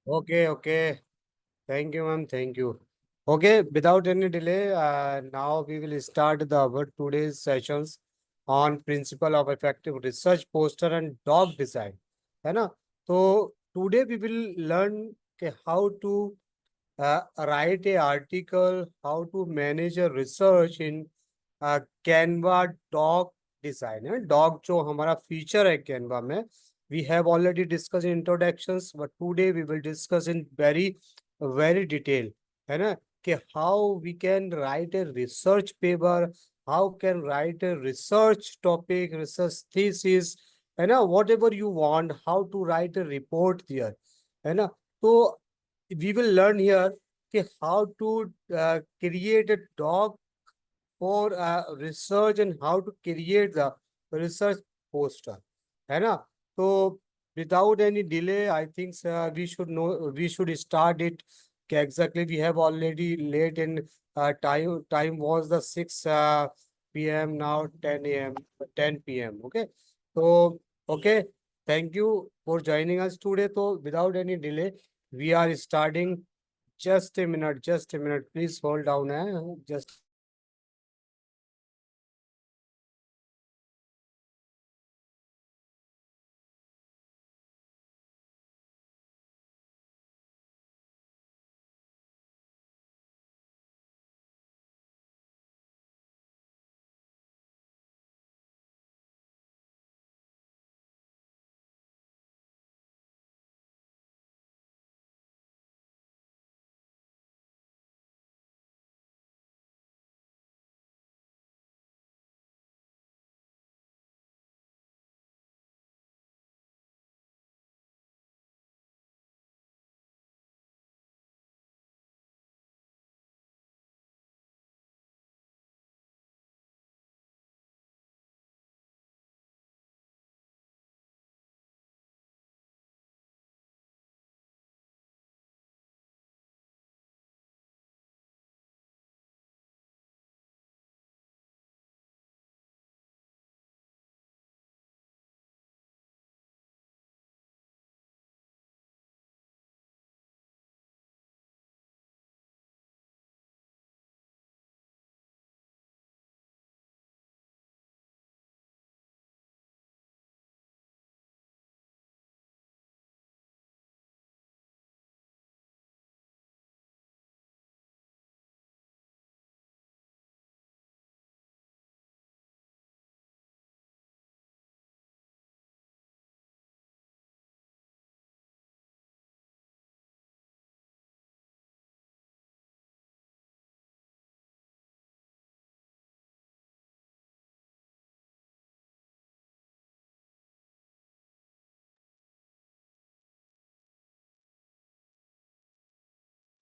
Okay, okay. Thank you, ma'am. Thank you. Okay, without any delay, now we will start our today's sessions on principle of effective research poster and doc design. है ना? तो today we will learn how to write a article, how to manage a research in Canva doc design. है doc जो हमारा feature है Canva में, we have already discussed in introductions, but today we will discuss in very detail. है ना कि how we can write a research paper, how can write a research topic, research thesis, है ना whatever you want, how to write a report there. है ना तो we will learn here how to create a doc for research and how to create the research poster. है ना तो without any delay, I think we should start it. Exactly, we have already late in time was the 6 p.m. now 10 a.m. 10 p.m. Okay, so okay, thank you for joining us today. So without any delay, we are starting. Just a minute, just a minute. Please hold down. Just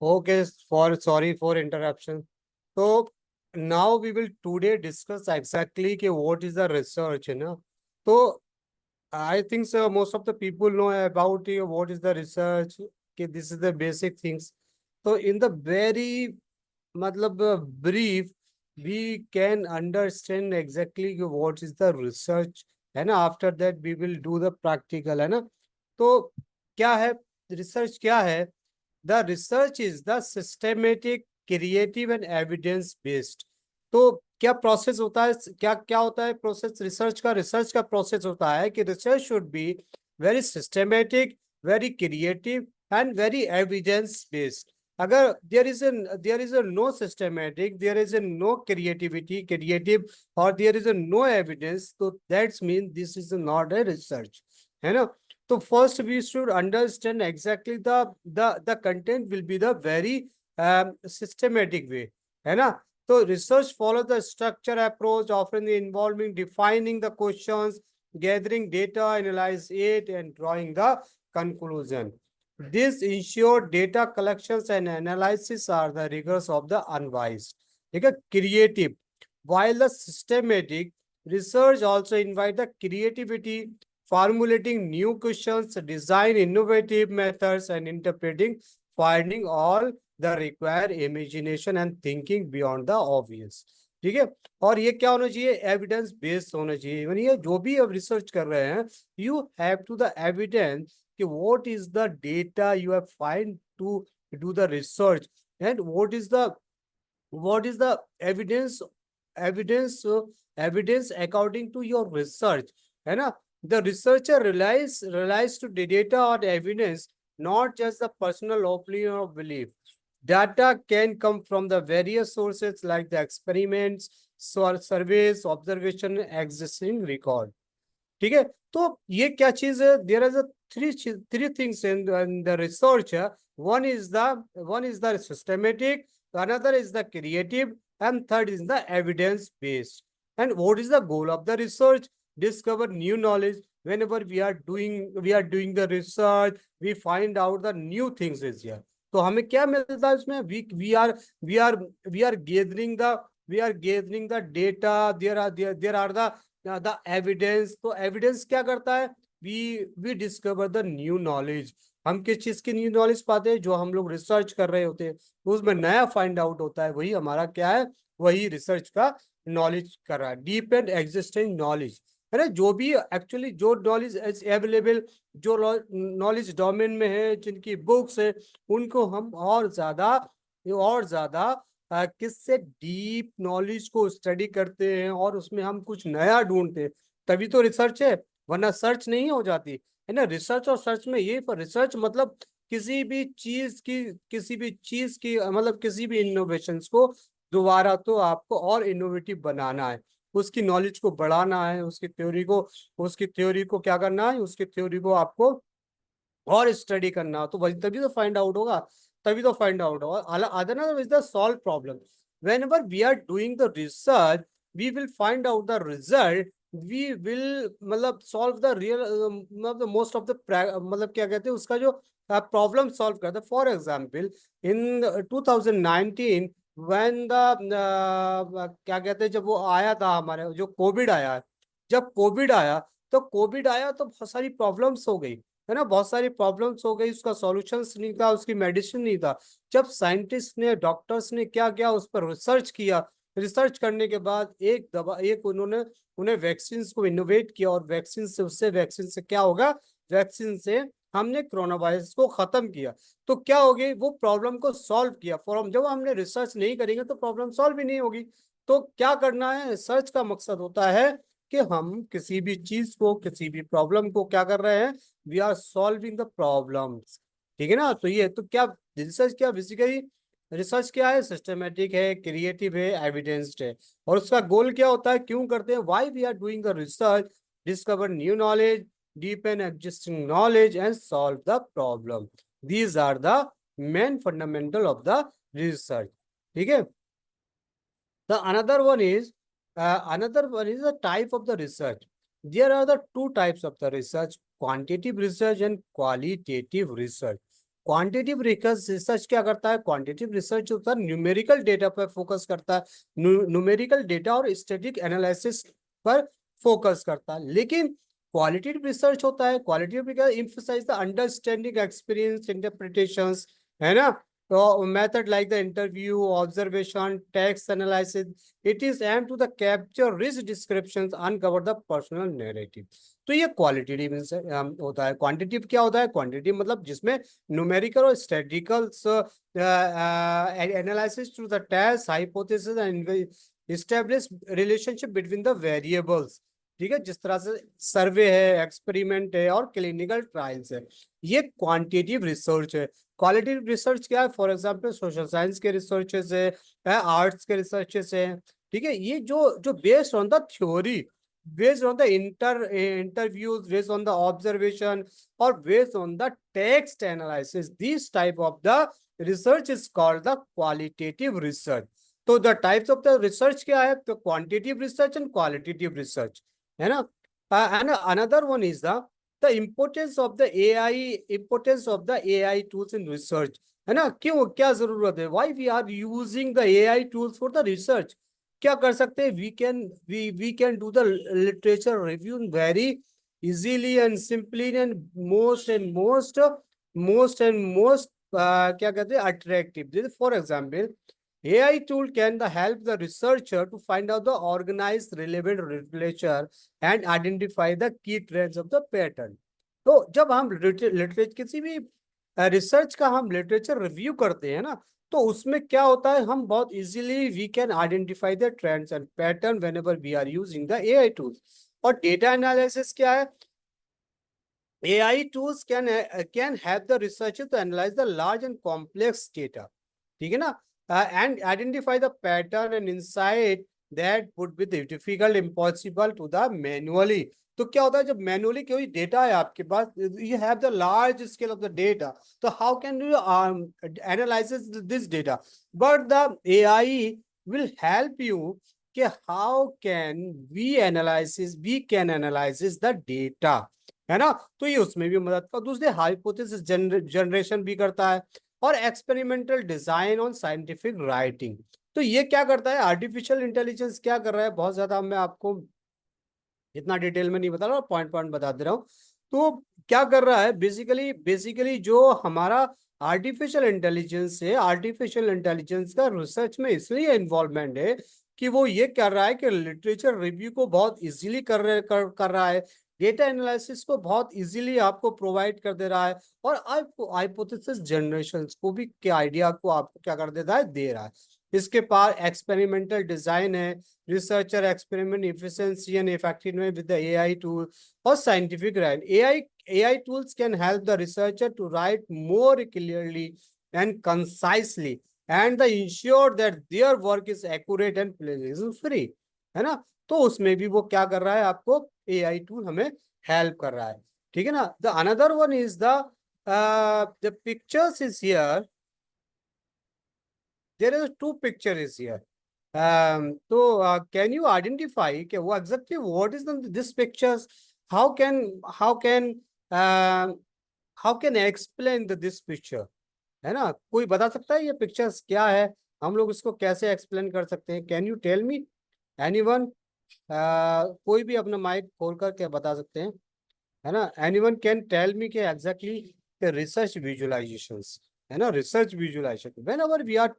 okay. For sorry for interruption. So now we will today discuss exactly what is the research. So I think so. Most of the people know about what is the research. Okay, this is the basic things. So in the very brief, we can understand exactly what is the research. है ना after that we will do the practical. है ना तो क्या है research क्या है the research is the systematic creative and evidence based. तो क्या प्रोसेस होता है क्या क्या होता है प्रोसेस रिसर्च का प्रोसेस होता है कि research should be very systematic very creative and very evidence based. अगर there is a no systematic, there is a no creative or there is a no evidence, so that means this is not a research. है ना तो first we should understand exactly the content will be the very systematic way. है ना so research follows the structure approach, often involving defining the questions, gathering data, analyze it, and drawing the conclusion. This ensure data collections and analysis are the rigors of the unbiased. ठीक है creative. While the systematic research also invite the creativity, formulating new questions, design innovative methods, and interpreting finding all the require imagination and thinking beyond the obvious. ठीक है और ये क्या होना चाहिए evidence based होना चाहिए इवन ये जो भी अब रिसर्च कर रहे हैं you have to the evidence कि what is the data you have find to do the research and what is the evidence evidence according to your research, है ना? The researcher relies to the data or evidence, not just the personal opinion or belief. Data can come from the various sources like the experiments, surveys, observation, existing record. ठीक है, तो ये क्या चीज है? There is three things in the research. One is the systematic, another is the creative, and third is the evidence based. And what is the goal of the research? Discover new knowledge. Whenever we are doing the research, we find out the new things is here. तो हमें क्या मिलता है इसमें? We are gathering the data. There are the evidence. तो evidence क्या करता है? We discover the new knowledge. हम किस चीज की न्यू नॉलेज पाते हैं? जो हम लोग रिसर्च कर रहे होते हैं, तो उसमें नया फाइंड आउट होता है, वही हमारा क्या है? वही रिसर्च का नॉलेज कर रहा है, डीप एंड एग्जिस्टिंग नॉलेज, है ना? जो भी एक्चुअली जो नॉलेज अवेलेबल, जो नॉलेज डोमेन में है, जिनकी बुक्स है, उनको हम और ज्यादा किससे डीप नॉलेज को स्टडी करते हैं और उसमें हम कुछ नया ढूंढते हैं, तभी तो रिसर्च है, वरना सर्च नहीं हो जाती, है ना? रिसर्च और सर्च में ये रिसर्च मतलब किसी भी चीज की मतलब किसी भी इनोवेशंस को दोबारा तो आपको और इनोवेटिव बनाना है, उसकी नॉलेज को बढ़ाना है, उसकी थ्योरी को क्या करना है? उसकी थ्योरी को आपको और स्टडी करना, तो वही तभी तो फाइंड आउट होगा। Other is the solve problem. Whenever we are doing the research, we will find out the result, we will मतलब सॉल्व द रियल मतलब मोस्ट ऑफ द मतलब क्या कहते हैं उसका जो प्रॉब्लम सॉल्व करता है। For example in 2019 when the क्या कहते हैं, जब वो आया था हमारे जो कोविड आया, तो बहुत सारी प्रॉब्लम्स हो गई, है ना? बहुत सारी प्रॉब्लम्स हो गई, उसका सॉल्यूशंस नहीं था, उसकी मेडिसिन नहीं था। जब साइंटिस्ट ने, डॉक्टर्स ने क्या क्या उस पर रिसर्च किया, रिसर्च करने के बाद उन्होंने उन्हें वैक्सीन को इनोवेट किया, और वैक्सीन से क्या होगा? वैक्सीन से हमने कोरोना वायरस को खत्म किया। तो क्या होगी? वो प्रॉब्लम को सॉल्व किया। जब हमने रिसर्च नहीं करेंगे तो प्रॉब्लम सॉल्व ही नहीं होगी। तो क्या करना है? रिसर्च का मकसद होता है कि हम किसी भी चीज को, किसी भी प्रॉब्लम को क्या कर रहे हैं? We are solving the problems, ठीक है ना? तो ये तो क्या रिसर्च, क्या बेसिकली रिसर्च क्या है? सिस्टमेटिक है, क्रिएटिव है, एविडेंस्ड है। और उसका गोल क्या होता है? क्यों करते हैं? Why we are doing the research? Discover new knowledge, deepen existing knowledge, and solve the problem. These are the main fundamental of the research. ठीक है? The another one is the type of the research. There are the two types of the research: quantitative research and qualitative research. Quantitative research क्या करता है? Quantitative research होता है numerical data पर focus करता है, न्यूमेरिकल डेटा और static analysis पर फोकस करता है। लेकिन क्वालिटेटिव रिसर्च होता है, qualitative emphasise the understanding, experience, interpretations, है ना? So method like the interview, observation, text analysis, it is aimed to the capture rich descriptions, uncover the personal narrative. तो ये क्वालिटेटिव होता है। क्वांटिटिव क्या होता है? क्वांटिटिव मतलब जिसमें न्यूमेरिकल और statical analysis through the test, hypothesis and establish relationship between the variables, ठीक है? जिस तरह से सर्वे है, एक्सपेरिमेंट है और क्लिनिकल ट्रायल्स है, ये क्वांटिटेटिव रिसर्च है। क्वालिटेटिव रिसर्च क्या है? फॉर एग्जांपल सोशल साइंस के रिसर्चेस है, आर्ट्स के रिसर्चेस है, ठीक है? ये जो based on the theory, based on the interviews, based on the observation और based on the text analysis, this type of the research is called the qualitative research. तो the types of the research क्या है? तो quantitative research and qualitative research, है ना? And another one is the importance of the AI tools in research, है ना? क्यों, क्या जरूरत है? Why we are using the AI tools for the research? क्या कर सकते हैं? We can do the literature review very easily and simply and most क्या कहते हैं, attractive. For example, AI tool can help the researcher to find out the organized relevant literature and identify the key trends of the pattern. तो जब हम literature किसी भी research का हम लिटरेचर रिव्यू करते हैं ना, तो उसमें क्या होता है, हम बहुत easily we can identify the trends and pattern whenever we are using the AI tools. और डेटा एनालिसिस क्या है, AI tools can help the researcher to analyze the large and complex data, ठीक है ना, and identify the pattern and insight that would be difficult, impossible to the manually। तो क्या होता है, जब मैनुअली कोई डेटा है आपके पास, you have the large scale of the data, तो how can you analyze this data? But the AI will help you कि how can we can analyze the data, है ना। तो ये उसमें भी मदद कर, दूसरे हाइपोथेसिस जनरेशन भी करता है, और experimental design on scientific writing. तो ये क्या करता है, आर्टिफिशियल इंटेलिजेंस क्या कर रहा है, बहुत ज्यादा मैं आपको इतना डिटेल में नहीं बता रहा, पॉइंट पॉइंट बता दे रहा हूँ। तो क्या कर रहा है, बेसिकली जो हमारा आर्टिफिशियल इंटेलिजेंस है, आर्टिफिशियल इंटेलिजेंस का रिसर्च में इसलिए इन्वॉल्वमेंट है कि वो ये कर रहा है कि लिटरेचर रिव्यू को बहुत इजीली कर रहा है, डेटा एनालिसिस को बहुत इजीली आपको प्रोवाइड कर दे रहा है, और आपको हाइपोथेसिस जनरेशन को भी क्या आइडिया को आपको क्या कर देता है, दे रहा है। इसके पास एक्सपेरिमेंटल डिजाइन है, researcher experiment efficiency and effectiveness with the AI tool or scientific writing। AI tools can help the researcher to write more clearly and concisely and they ensure that their work is accurate and plagiarism free, है ना। तो उसमें भी वो क्या कर रहा है, आपको AI टूल हमें हेल्प कर रहा है, ठीक है ना। The another one is the pictures is here, there is two picture is here. So can you identify exactly what is this pictures? How can how can uh, how can I explain this picture? है ना, कोई बता सकता है ये pictures क्या है, हम लोग इसको कैसे एक्सप्लेन कर सकते हैं? Can you tell me anyone? कोई भी अपना माइक खोल कर के बता सकते हैं, है ना। एनीवन कैन टेल मी के एग्जैक्टली रिसर्च विजुअलाइजेशंस, है ना, research visualisation whenever we are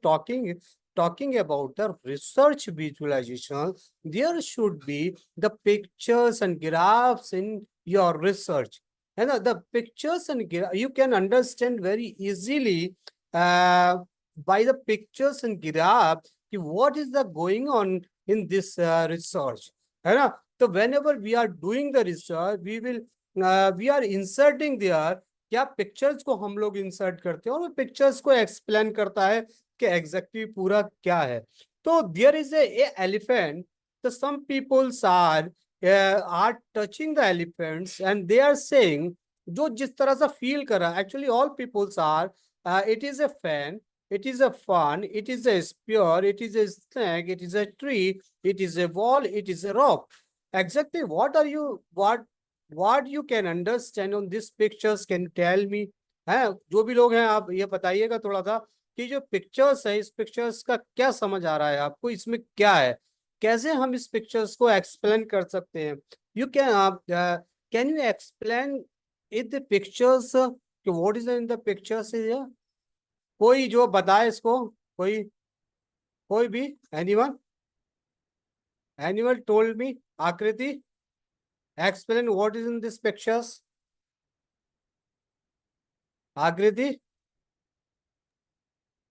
talking about the research visualization, there should be the pictures and graphs in your research, and the pictures and you can understand very easily by the pictures and graph what is the going on in this research, है ना। तो whenever we are doing the research we are inserting there, क्या pictures को हम लोग insert करते हैं और वो पिक्चर्स को एक्सप्लेन करता है कि एग्जैक्टली पूरा क्या है। तो देयर इज ए एलिफेंट, तो some peoples are touching the elephants and they are saying, जो जिस तरह से फील कर रहा है, actually all peoples are it is a fan, it is a fun, it is a spear, it is a snake, it is a tree, it is a wall, it is a rock। Exactly what you can understand on these pictures, can you tell me? है, जो भी लोग हैं आप ये बताइएगा थोड़ा सा कि जो पिक्चर्स है, इस पिक्चर्स का क्या समझ आ रहा है आपको, इसमें क्या है, कैसे हम इस पिक्चर्स को एक्सप्लेन कर सकते हैं। You can you explain it the pictures, what is in the pictures? कोई जो बताए इसको, कोई कोई भी, एनीवन टोल्ड मी, आकृति explain what is in these pictures, आकृति।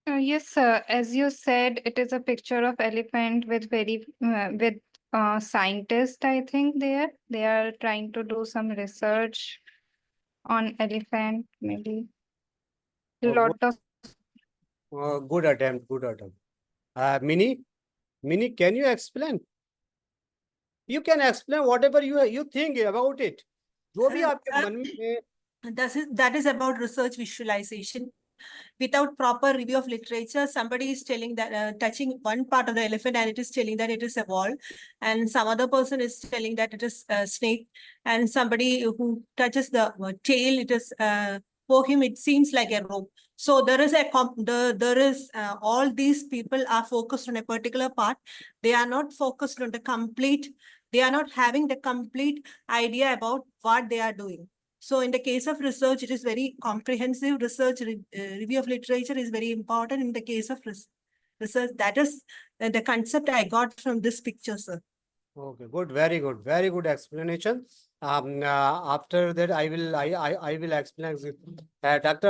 Yes, sir. As you said, it is a picture of elephant with with scientists. I think they are trying to do some research on elephant. Maybe lot of. Good attempt, good attempt। Mini, can you explain? You can explain whatever you think about it, जो भी आपके मन में है। That is about research visualization. Without proper review of literature, somebody is telling that touching one part of the elephant and it is telling that it is a wall, and some other person is telling that it is a snake, and somebody who touches the tail, it is for him it seems like a rope. So there is all these people are focused on a particular part. They are not focused on the complete. They are not having the complete idea about what they are doing. So in the case of research, it is very comprehensive. Research review of literature is very important in the case of research. That is the concept I got from this picture, sir. Okay, good, very good explanation। After that, I will explain. Dr.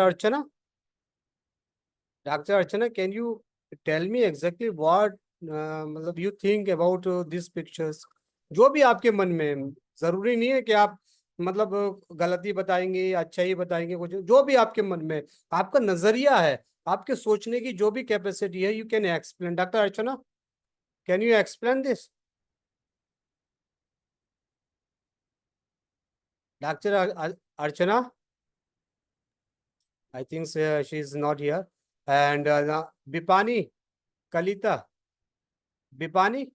Archana, can you tell me exactly what मतलब you think about these pictures? जो भी आपके मन में, जरूरी नहीं है कि आप मतलब गलती बताएंगे या अच्छा ही बताएंगे, कुछ जो भी आपके मन में, आपका नजरिया है, आपके सोचने की जो भी कैपेसिटी है, you can explain. Doctor Archana, can you explain this? Doctor Archana, I think she is not here. And Bipani, Kalita, Bipani,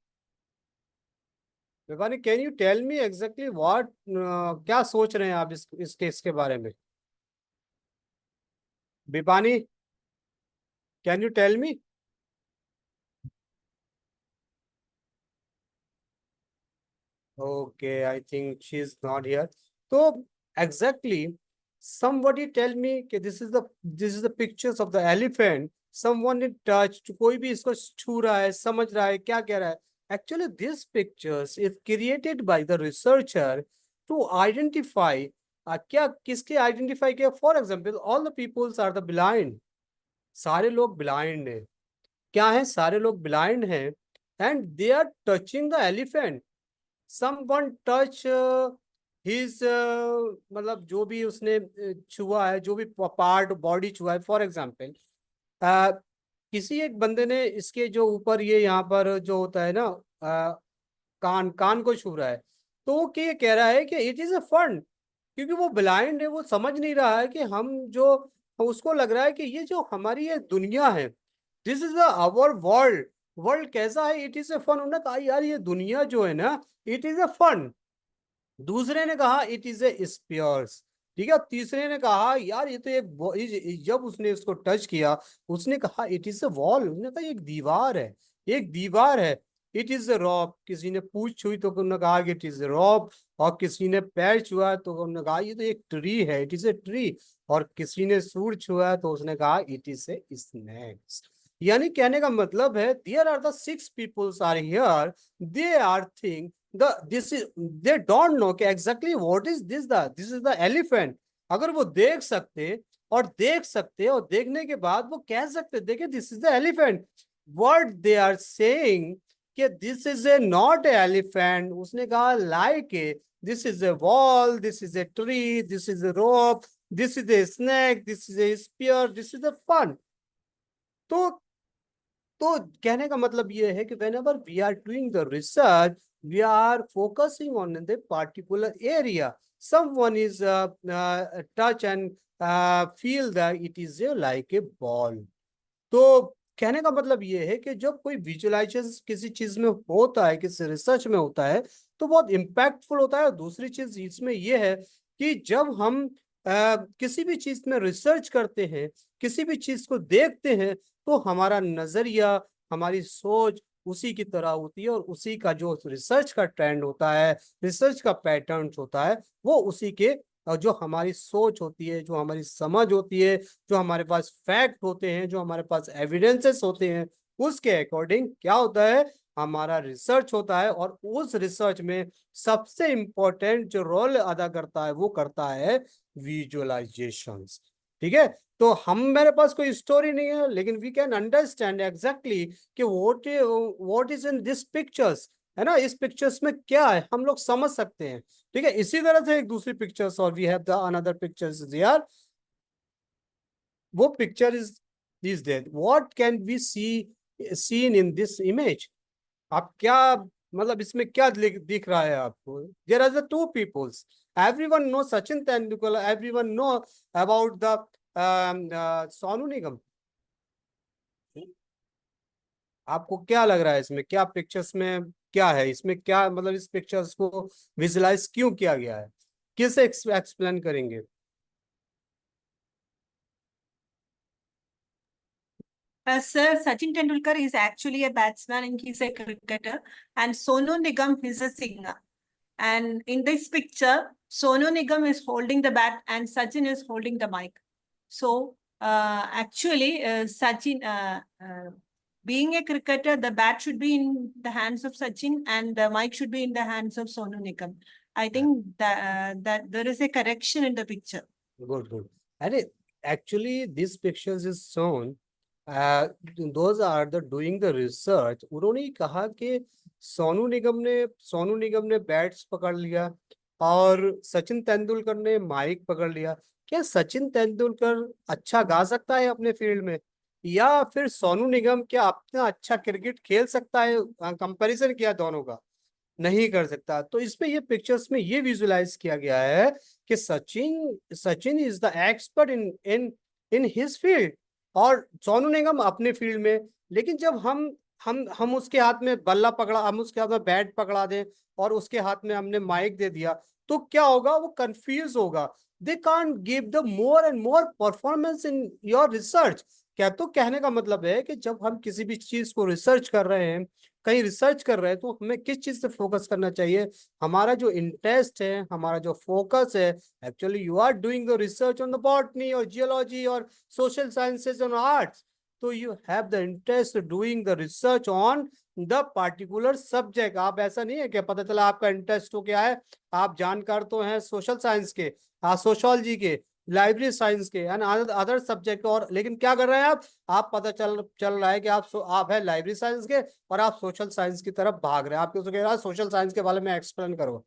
can you tell me exactly what क्या सोच रहे हैं आप इस केस के बारे में? Bipani, can you tell me? Okay, I think she is not here. So exactly, somebody tell me कि this is the pictures of the elephant. Someone it touched, कोई भी इसको छू रहा है, समझ रहा है, क्या कह रहा है? Actually, these pictures is created by the researcher to identify क्या किसके identify किया? For example, all the peoples are the blind. सारे लोग blind हैं. क्या है? सारे लोग blind हैं, and they are touching the elephant. Someone touch his मतलब जो भी उसने छुआ है, जो भी पार्ट बॉडी छुआ है, फॉर एग्जाम्पल किसी एक बंदे ने इसके जो ऊपर ये यहाँ पर जो होता है ना, कान को छू रहा है, तो वो क्या कह रहा है कि इट इज अ फन, क्योंकि वो ब्लाइंड है, वो समझ नहीं रहा है कि हम जो, उसको लग रहा है कि ये जो हमारी ये दुनिया है, this is our world. World कैसा है? It is a fun. उन्होंने कहा यार ये दुनिया जो है ना, इट इज ए फन. दूसरे ने कहा इट इज ए स्पियर्स. ठीक है. तीसरे ने कहा यार ये तो एक, जब उसने इसको टच किया, उसने कहा इट इज ए वॉल. उसने कहा एक दीवार है, एक दीवार है. इट इज ए रॉप. किसी ने पूछ छुई तो उन्होंने कहा कि इट इज ए रॉप. और किसी ने पैर छुआ तो उन्होंने कहा ये तो एक ट्री है, इट इज ए ट्री. और किसी ने सूर छुआ तो उसने कहा इट इज ए स्नैक्स. यानी कहने का मतलब है there are the 6 peoples are here, they are think this is, they don't know कि exactly what is this is the elephant. अगर वो देख सकते और देखने के बाद वो कह सकते देखिए this is the elephant. What they are saying कि this is a not a elephant. उसने कहा like this is a wall, this is a tree, this is a rope, this is a snake, this is a spear, this is a fun. तो कहने का मतलब ये है कि whenever we are doing the research, we are focusing on the particular area. Someone is touch and feel that it is like a ball. तो कहने का मतलब ये है कि जब कोई विजुअलाइजेशन किसी चीज में होता है, किसी रिसर्च में होता है, तो बहुत इम्पैक्टफुल होता है. दूसरी चीज इसमें यह है कि जब हम किसी भी चीज में रिसर्च करते हैं, किसी भी चीज को देखते हैं, तो हमारा नजरिया, हमारी सोच उसी की तरह होती है, और उसी का जो रिसर्च का ट्रेंड होता है, रिसर्च का पैटर्न होता है, वो उसी के, और जो हमारी सोच होती है, जो हमारी समझ होती है, जो हमारे पास फैक्ट होते हैं, जो हमारे पास एविडेंसेस होते हैं, उसके अकॉर्डिंग क्या होता है, हमारा रिसर्च होता है. और उस रिसर्च में सबसे इंपॉर्टेंट जो रोल अदा करता है, वो करता है विजुअलाइजेशंस. ठीक है. तो हम, मेरे पास कोई स्टोरी नहीं है, लेकिन वी कैन अंडरस्टैंड एग्जैक्टली कि what is in this pictures, है ना, इस पिक्चर्स में क्या है, हम लोग समझ सकते हैं. ठीक है. इसी तरह से एक दूसरी पिक्चर्स, और we have the another pictures यार. वो picture is there. What can we seen in this image? आप क्या मतलब इसमें क्या दिख रहा है आपको? There are the 2 peoples. Everyone know Sachin Tendulkar, everyone know about the Sonu Nigam. आपको क्या लग रहा है इसमें क्या पिक्चर्स में क्या है? इसमें क्या मतलब इस पिक्चर्स को विजुलाइज क्यों किया गया है? किसे एक्सप्लेन करेंगे? Sir, Sachin Tendulkar is actually a batsman and he's a cricketer, and Sonu Nigam is a singer. And in this picture, Sonu Nigam is holding the bat and Sachin is holding the mic. So actually, Sachin, being a cricketer, the bat should be in the hands of Sachin and the mic should be in the hands of Sonu Nigam. I think that there is a correction in the picture. Good, good. And actually, these pictures is shown. Those are the doing the research. उन्होंने ही कहा कि सोनू निगम ने bats पकड़ लिया और सचिन तेंदुलकर ने mic पकड़ लिया। क्या सचिन तेंदुलकर अच्छा गा सकता है अपने फील्ड में, या फिर सोनू निगम क्या अपना अच्छा क्रिकेट खेल सकता है? कंपैरिजन किया दोनों का, नहीं कर सकता। तो इसमें ये पिक्चर्स में ये विजुलाइज किया गया है कि Sachin is the expert in in in his field और सोनू निगम अपने फील्ड में। लेकिन जब हम उसके हाथ में बल्ला पकड़ा, हम उसके हाथ में बैट पकड़ा दें और उसके हाथ में हमने माइक दे दिया, तो क्या होगा? वो कंफ्यूज होगा। They can't give the more and more performance in your research. क्या तो कहने का मतलब है कि जब हम किसी भी चीज को रिसर्च कर रहे हैं, कहीं रिसर्च कर रहे हैं, तो हमें किस चीज से फोकस करना चाहिए? हमारा जो इंटरेस्ट है, हमारा जो फोकस है, actually you are doing the research on the botany और जियोलॉजी और सोशल साइंसेज और आर्ट्स, तो you have the interest doing the research on the particular subject. आप ऐसा नहीं है कि पता चला आपका इंटरेस्ट तो क्या है, आप जानकार तो हैं सोशल साइंस के, सोशोलॉजी के, लाइब्रेरी साइंस के एंड अदर सब्जेक्ट, और लेकिन क्या कर रहे हैं आप पता चल रहा है कि आप है लाइब्रेरी साइंस के और आप सोशल साइंस की तरफ भाग रहे हैं। आप किसी कह रहा है सोशल साइंस के बारे में एक्सप्लेन करो,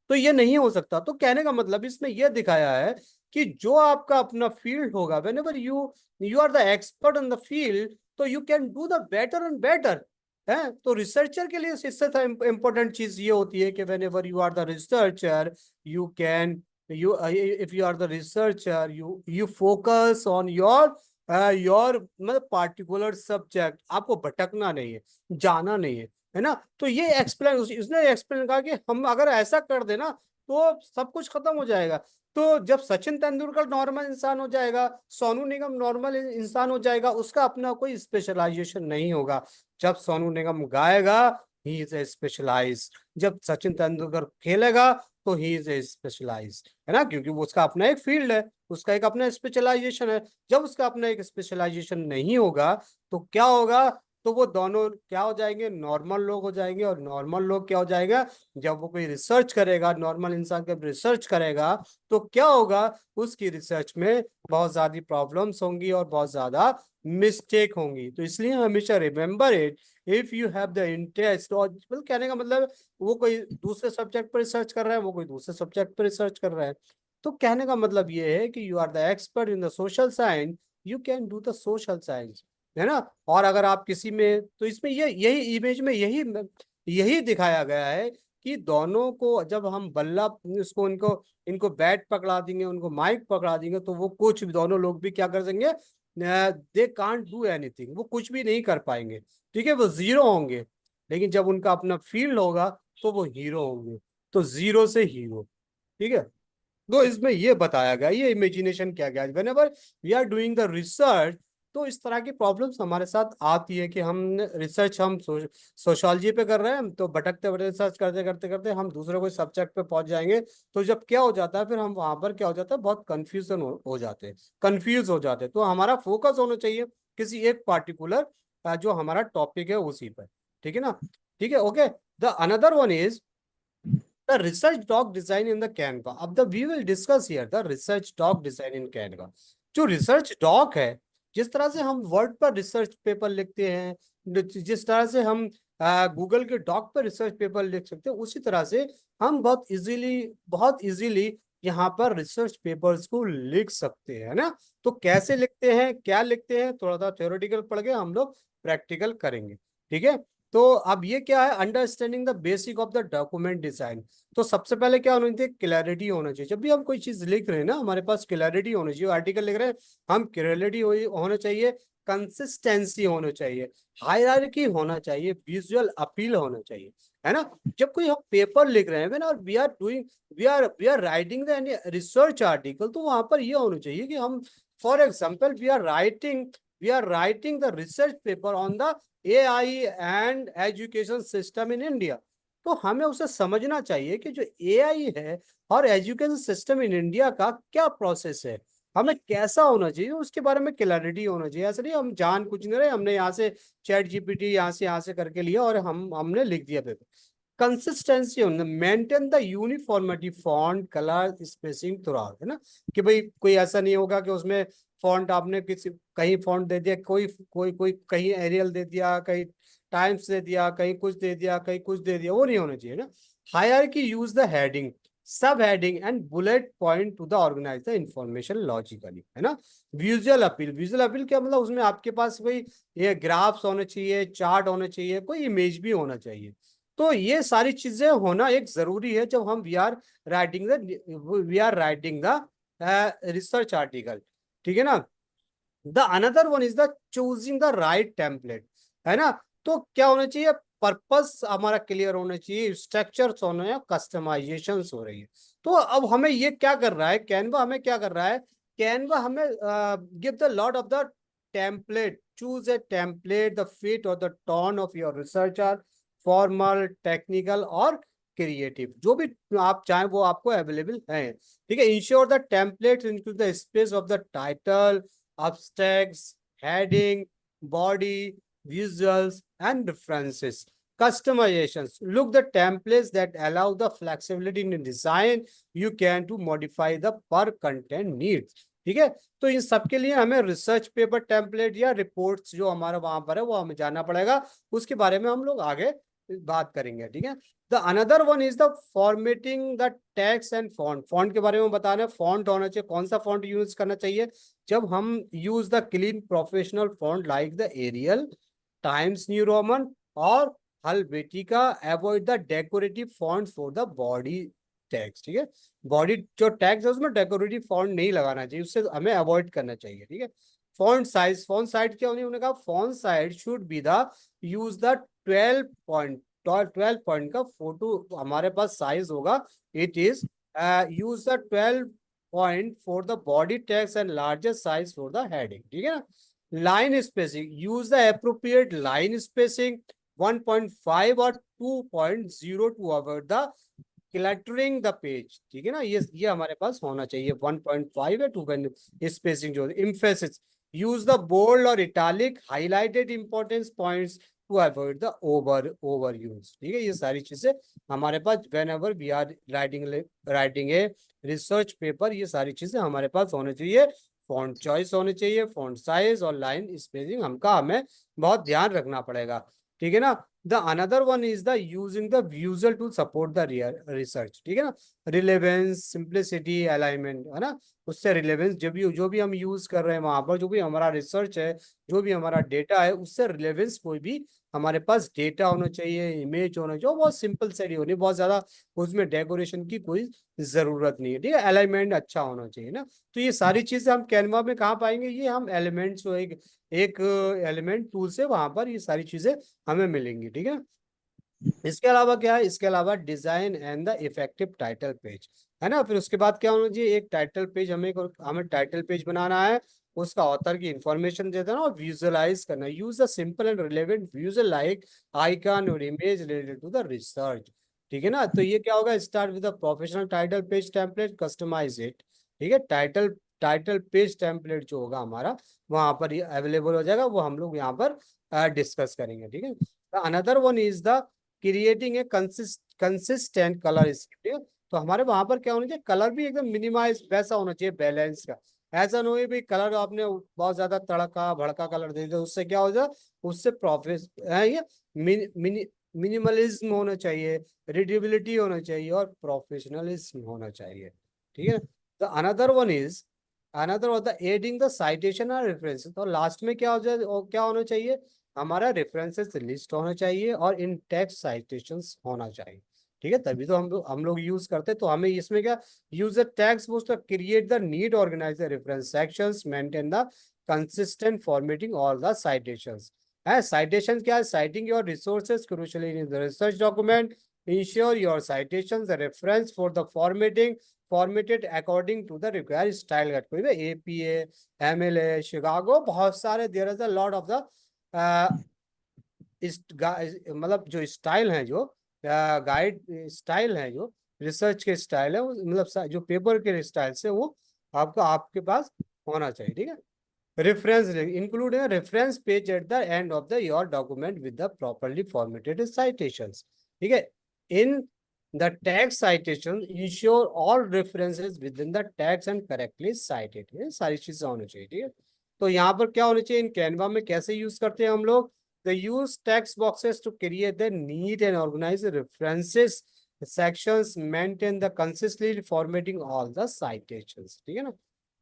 तो ये नहीं हो सकता। तो कहने का मतलब इसमें यह दिखाया है कि जो आपका अपना फील्ड होगा, whenever you are the expert in the field, तो you can do the better and better है। तो रिसर्चर के लिए इससे इंपॉर्टेंट चीज ये होती है कि whenever you are the researcher, you can if you are the researcher, you focus on your मतलब particular subject। आपको भटकना नहीं है, जाना नहीं है ना। तो ये एक्सप्लेन उसने एक्सप्लेन कहा कि हम अगर ऐसा कर देना तो सब कुछ खत्म हो जाएगा। तो जब सचिन तेंदुलकर नॉर्मल इंसान हो जाएगा, सोनू निगम नॉर्मल इंसान हो जाएगा, उसका अपना कोई स्पेशलाइजेशन नहीं होगा। जब Sonu Nigam गाएगा, he is a specialised. जब सचिन तेंदुलकर खेलेगा, तो ही इज ए स्पेशलाइज्ड, है ना, क्योंकि वो उसका अपना एक फील्ड है, उसका एक अपना स्पेशलाइजेशन है। जब उसका अपना एक स्पेशलाइजेशन नहीं होगा, तो क्या होगा? तो वो दोनों क्या हो जाएंगे? नॉर्मल लोग हो जाएंगे। और नॉर्मल लोग क्या हो जाएगा? जब वो कोई रिसर्च करेगा, नॉर्मल इंसान का रिसर्च करेगा, तो क्या होगा? उसकी रिसर्च में बहुत ज्यादा प्रॉब्लम्स होंगी और बहुत ज्यादा मिस्टेक होंगी। तो इसलिए हमेशा remember it, if you have the interest, और कहने का मतलब वो कोई दूसरे सब्जेक्ट पर रिसर्च कर रहा है, वो कोई दूसरे सब्जेक्ट पर रिसर्च कर रहा है, तो कहने का मतलब ये है कि you are the expert in the social science, you can do the social science, है ना। और अगर आप किसी में, तो इसमें यही इमेज में यही दिखाया गया है कि दोनों को जब हम बल्ला इसको इनको बैट पकड़ा देंगे, उनको माइक पकड़ा देंगे, तो वो कुछ भी, दोनों लोग भी क्या कर देंगे? दे कांट डू एनीथिंग, वो कुछ भी नहीं कर पाएंगे, ठीक है, वो जीरो होंगे। लेकिन जब उनका अपना फील्ड होगा, तो वो हीरो होंगे। तो जीरो से हीरो, ठीक है। तो इसमें ये बताया गया, ये इमेजिनेशन किया गया, whenever we are doing the research, तो इस तरह की प्रॉब्लम्स हमारे साथ आती है कि हम रिसर्च हम सोशोलॉजी पे कर रहे हैं, तो भटकते भटकते रिसर्च करते करते करते हम दूसरे कोई सब्जेक्ट पे पहुंच जाएंगे। तो जब क्या हो जाता है, फिर हम वहां पर क्या हो जाता है, बहुत कंफ्यूजन हो जाते हैं, कंफ्यूज हो जाते हैं। तो हमारा फोकस होना चाहिए किसी एक पार्टिकुलर जो हमारा टॉपिक है उसी पर, ठीक है ना। ठीक है, okay. The another one is the research doc design in the Canva। अब we will discuss here the research doc design in Canva। जो रिसर्च डॉक है, जिस तरह से हम वर्ड पर रिसर्च पेपर लिखते हैं, जिस तरह से हम गूगल के डॉक पर रिसर्च पेपर लिख सकते हैं, उसी तरह से हम बहुत इजीली यहाँ पर रिसर्च पेपर्स को लिख सकते हैं ना। तो कैसे लिखते हैं, क्या लिखते हैं, थोड़ा सा थ्योरेटिकल पढ़ के हम लोग प्रैक्टिकल करेंगे, ठीक है। तो अब ये क्या है? Understanding the basic of the document design. तो सबसे पहले क्या होना चाहिए? क्लैरिटी होना चाहिए। जब भी हम कोई चीज लिख रहे हैं ना, हमारे पास क्लैरिटी होनी चाहिए। आर्टिकल लिख रहे हैं हम, क्लैरिटी होना चाहिए, कंसिस्टेंसी होना चाहिए, हायरार्की होना चाहिए, विजुअल अपील होना चाहिए, है ना। जब कोई हम पेपर लिख रहे हैं, व्हेन और we are writing the research article, तो वहां पर ये होना चाहिए कि हम, for example, we are writing the research paper on the AI and education system in India. तो हमें उसे समझना चाहिए कि जो AI है और एजुकेशन सिस्टम इन इंडिया का क्या प्रोसेस है, हमें कैसा होना चाहिए, उसके बारे में क्लैरिटी होना चाहिए। ऐसा नहीं हम जान कुछ नहीं रहे, हमने यहाँ से चैट GPT यहाँ से करके लिया और हमने लिख दिया पेपर। कंसिस्टेंसी होना, maintain the uniformity font colour spacing through out, है ना, कि भाई कोई ऐसा नहीं होगा कि उसमें फॉन्ट आपने किसी कहीं फॉन्ट दे दिया, कोई कोई कोई कहीं एरियल दे दिया, कहीं टाइम्स दे दिया, कहीं कुछ दे दिया, कहीं कुछ दे दिया, वो नहीं होना चाहिए ना। Hierarchy use the heading, sub heading and bullet point to the organise the information logically, है ना। विजुअल अपील, विजुअल अपील क्या मतलब, उसमें आपके पास कोई ये ग्राफ्स होने चाहिए, चार्ट होने चाहिए, कोई इमेज भी होना चाहिए। तो ये सारी चीजें होना एक जरूरी है जब हम we are writing the research article, ठीक है ना। The another one is the choosing the right template, है ना। तो क्या होना चाहिए, पर्पस हमारा क्लियर होना चाहिए, स्ट्रक्चर्स होना है, कस्टमाइजेशन हो रही है। तो अब हमें ये क्या कर रहा है, कैनवा हमें क्या कर रहा है, कैनवा हमें give the lot of the template, choose a template the fit और the tone of your researcher, formal, technical और क्रिएटिव, जो भी आप चाहें वो आपको अवेलेबल है, ठीक है। Ensure the template include the space of the title, abstracts, heading, body, visuals, and references. Customizations. Look the templates that allow the flexibility in design. You can to modify the per content needs. ठीक है, तो इन सबके लिए हमें research paper template या reports जो हमारा वहां पर है वो हमें जानना पड़ेगा, उसके बारे में हम लोग आगे बात करेंगे, ठीक है। The another one is the formatting the text and font, font के बारे में बताना है, फॉन्ट होना चाहिए, कौन सा फॉन्ट यूज करना चाहिए, जब हम use the clean professional font like the Arial, Times New Roman और Helvetica, avoid the decorative font for the body tags, ठीक है। बॉडी जो टैग्स है उसमें डेकोरेटिव फॉन्ट नहीं लगाना चाहिए, उससे हमें अवॉइड करना चाहिए, ठीक है। फॉन्ट साइज, फॉन्ट साइज क्या होनी, उन्होंने कहा font size should be the use the 12 point का फोटो हमारे पास साइज होगा, it is use the 12 point for the body text and largest size for the heading, ठीक है ना। Line spacing, use the appropriate line spacing 1.5 और 2.0 to avoid the cluttering the page, ठीक है ना। ये हमारे पास होना चाहिए 1.5 या 2 स्पेसिंग जो इम्फेसिस, यूज द बोल्ड और italic highlighted importance points to avoid the over use, ठीक है। ये सारी चीजें हमारे पास whenever we are writing a research paper, ये सारी चीजें हमारे पास होनी चाहिए। फॉन्ट चॉइस होनी चाहिए, फॉन्ट साइज और लाइन स्पेसिंग हमें बहुत ध्यान रखना पड़ेगा, ठीक है ना। The another one is the using the visual to support the research, ठीक है ना। रिलेवेंस, सिंप्लिसिटी, अलाइनमेंट, है ना, उससे रिलेवेंस जो भी हम यूज कर रहे हैं वहां पर, जो भी हमारा रिसर्च है, जो भी हमारा डेटा है, उससे रिलेवेंस कोई भी हमारे पास डेटा होना चाहिए, इमेज होना चाहिए, बहुत सिंपल सेडी होनी, बहुत ज्यादा उसमें डेकोरेशन की कोई जरूरत नहीं है, ठीक है। अलाइनमेंट अच्छा होना चाहिए ना। तो ये सारी चीजें हम कैनवा में कहाँ पाएंगे, ये हम एलिमेंट्स को एक एलिमेंट टूल से वहां पर ये सारी चीजें हमें मिलेंगी, ठीक है। इसके अलावा क्या है, इसके अलावा design and the effective title page, है ना। फिर उसके बाद क्या होना चाहिए, एक टाइटल पेज हमें टाइटल पेज बनाना है, उसका ऑथर की इंफॉर्मेशन देता है ना, और विजुअलाइज करना, use the simple and relevant visual like icon और image related to the research, ठीक है ना। तो ये क्या होगा, start with the professional title page template, customize it, ठीक है। टाइटल पेज टेम्पलेट जो होगा हमारा वहां पर अवेलेबल हो जाएगा, वो हम लोग यहाँ पर डिस्कस करेंगे, ठीक है। Another one is the creating a consistent colour scheme, तो हमारे वहां पर क्या होना चाहिए, कलर भी एकदम मिनिमाइज वैसा होना चाहिए, बैलेंस का। ऐसा नहीं हो भाई कलर आपने बहुत ज्यादा तड़का भड़का कलर दे दिया, उससे क्या हो जाए, उससे प्रॉफिट है ये मिनिमलिज्म होना चाहिए, रीडेबिलिटी होना चाहिए और प्रोफेशनलिज्म होना चाहिए, ठीक है। The another of the adding the citation और रेफरेंसेस, और लास्ट में क्या हो जाए, क्या होना चाहिए, हमारा रेफरेंसेस लिस्ट होना चाहिए और इन टेक्स्ट साइटेशंस होना चाहिए, ठीक है। तभी तो हम लोग यूज करते हैं। तो हमें इसमें क्या, use the tags boost, create the need, organize the reference sections, maintain the consistent formatting all the citations, है। साइटेशन क्या है, citing your resources crucially in the research document, ensure your citations the reference for the formatting formatted according to the required style guide, कोई भी APA, MLA, Chicago, बहुत सारे there is a lot of the मतलब जो style है, जो guide style है, जो रिसर्च के स्टाइल है, मतलब जो पेपर के स्टाइल से वो आपके पास होना चाहिए, ठीक है। रेफरेंस इंक्लूड है reference page at the end of the your document with the properly formatted citations, ठीक है। in the text citation ensure all references within the text and correctly cited. ये सारी चीजें होनी चाहिए, ठीक है। तो यहाँ पर क्या होनी चाहिए इन कैनवा में, कैसे यूज करते हैं हम लोग, the use text boxes to create the neat and organized references sections, maintain the consistently formatting all the citations, ठीक है ना।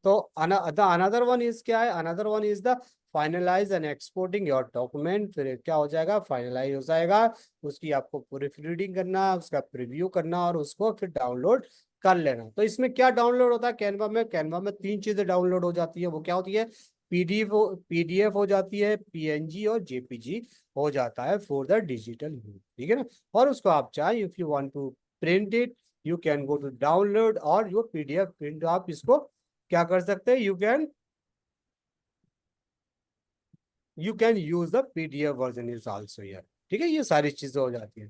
तो another one is क्या है, another one is the finalise and exporting your document. फिर क्या हो जाएगा, फाइनलाइज हो जाएगा, उसकी आपको पूरी रीडिंग करना, उसका प्रीव्यू करना और उसको फिर डाउनलोड कर लेना। तो इसमें क्या डाउनलोड होता है कैनवा में, कैनवा में 3 चीजें डाउनलोड हो जाती है। वो क्या होती है, पीडीएफ हो जाती है, पीएनजी और जेपीजी हो जाता है फॉर द डिजिटल यूज, ठीक है ना। और उसको आप चाहे if you want to print it you can go to download, और यो पीडीएफ प्रिंट आप इसको क्या कर सकते हैं, you can use the PDF version is also here, ठीक है। ये सारी चीजें हो जाती है,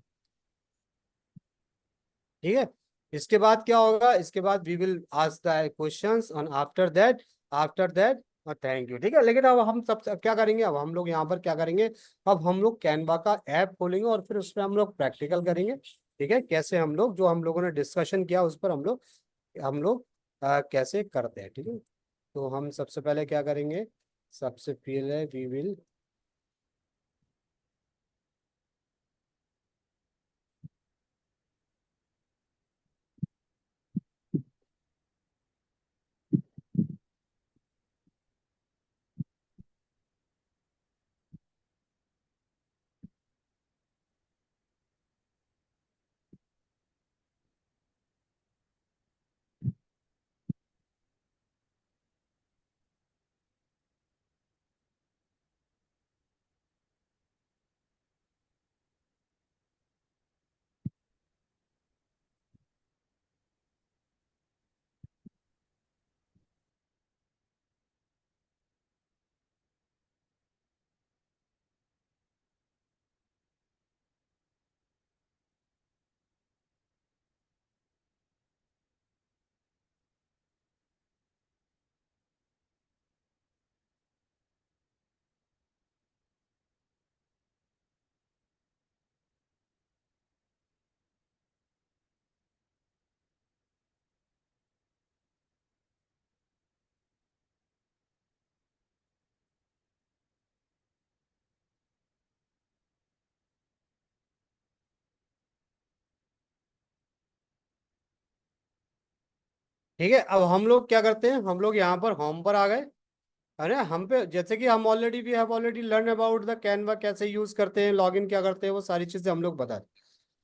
ठीक है। इसके बाद क्या होगा, इसके बाद we will ask the questions और आफ्टर दैट थैंक यू, ठीक है। लेकिन अब हम सब क्या करेंगे, अब हम लोग यहाँ पर क्या करेंगे, अब हम लोग कैनवा का ऐप खोलेंगे और फिर उसमें हम लोग प्रैक्टिकल करेंगे, ठीक है। कैसे हम लोग जो हम लोगों ने डिस्कशन किया उस पर हम लोग कैसे करते हैं, ठीक है। तो हम सबसे पहले क्या करेंगे, सबसे पहले वी विल ठीक है। अब हम लोग क्या करते हैं, हम लोग यहाँ पर होम पर आ गए, है ना। हम पे जैसे कि हम already we have already learn about the Canva, कैसे यूज करते हैं, लॉगिन क्या करते हैं, वो सारी चीजें हम लोग बता दें,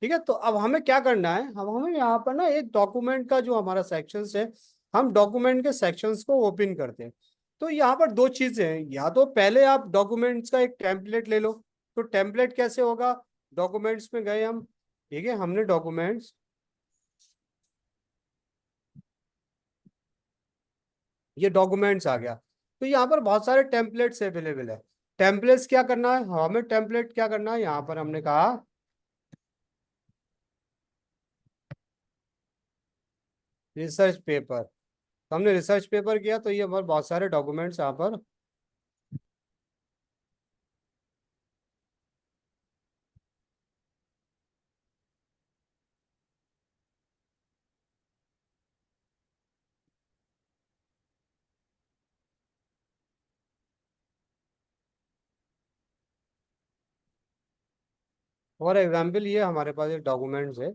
ठीक है। तो अब हमें क्या करना है, अब हमें यहाँ पर ना एक डॉक्यूमेंट का जो हमारा सेक्शंस है, हम डॉक्यूमेंट के सेक्शंस को ओपन करते हैं। तो यहाँ पर 2 चीजें हैं, या तो पहले आप डॉक्यूमेंट्स का एक टेम्पलेट ले लो। तो टेम्पलेट कैसे होगा, डॉक्यूमेंट्स में गए हम, ठीक है, हमने डॉक्यूमेंट्स, ये डॉक्यूमेंट्स आ गया। तो यहाँ पर बहुत सारे टेम्पलेट्स अवेलेबल है। टेम्पलेट्स क्या करना है, हमें टेम्पलेट क्या करना है, यहाँ पर हमने कहा रिसर्च पेपर। तो हमने रिसर्च पेपर किया, तो ये हमारे बहुत सारे डॉक्यूमेंट्स यहाँ पर फॉर एग्जाम्पल ये हमारे पास एक डॉक्यूमेंट्स है।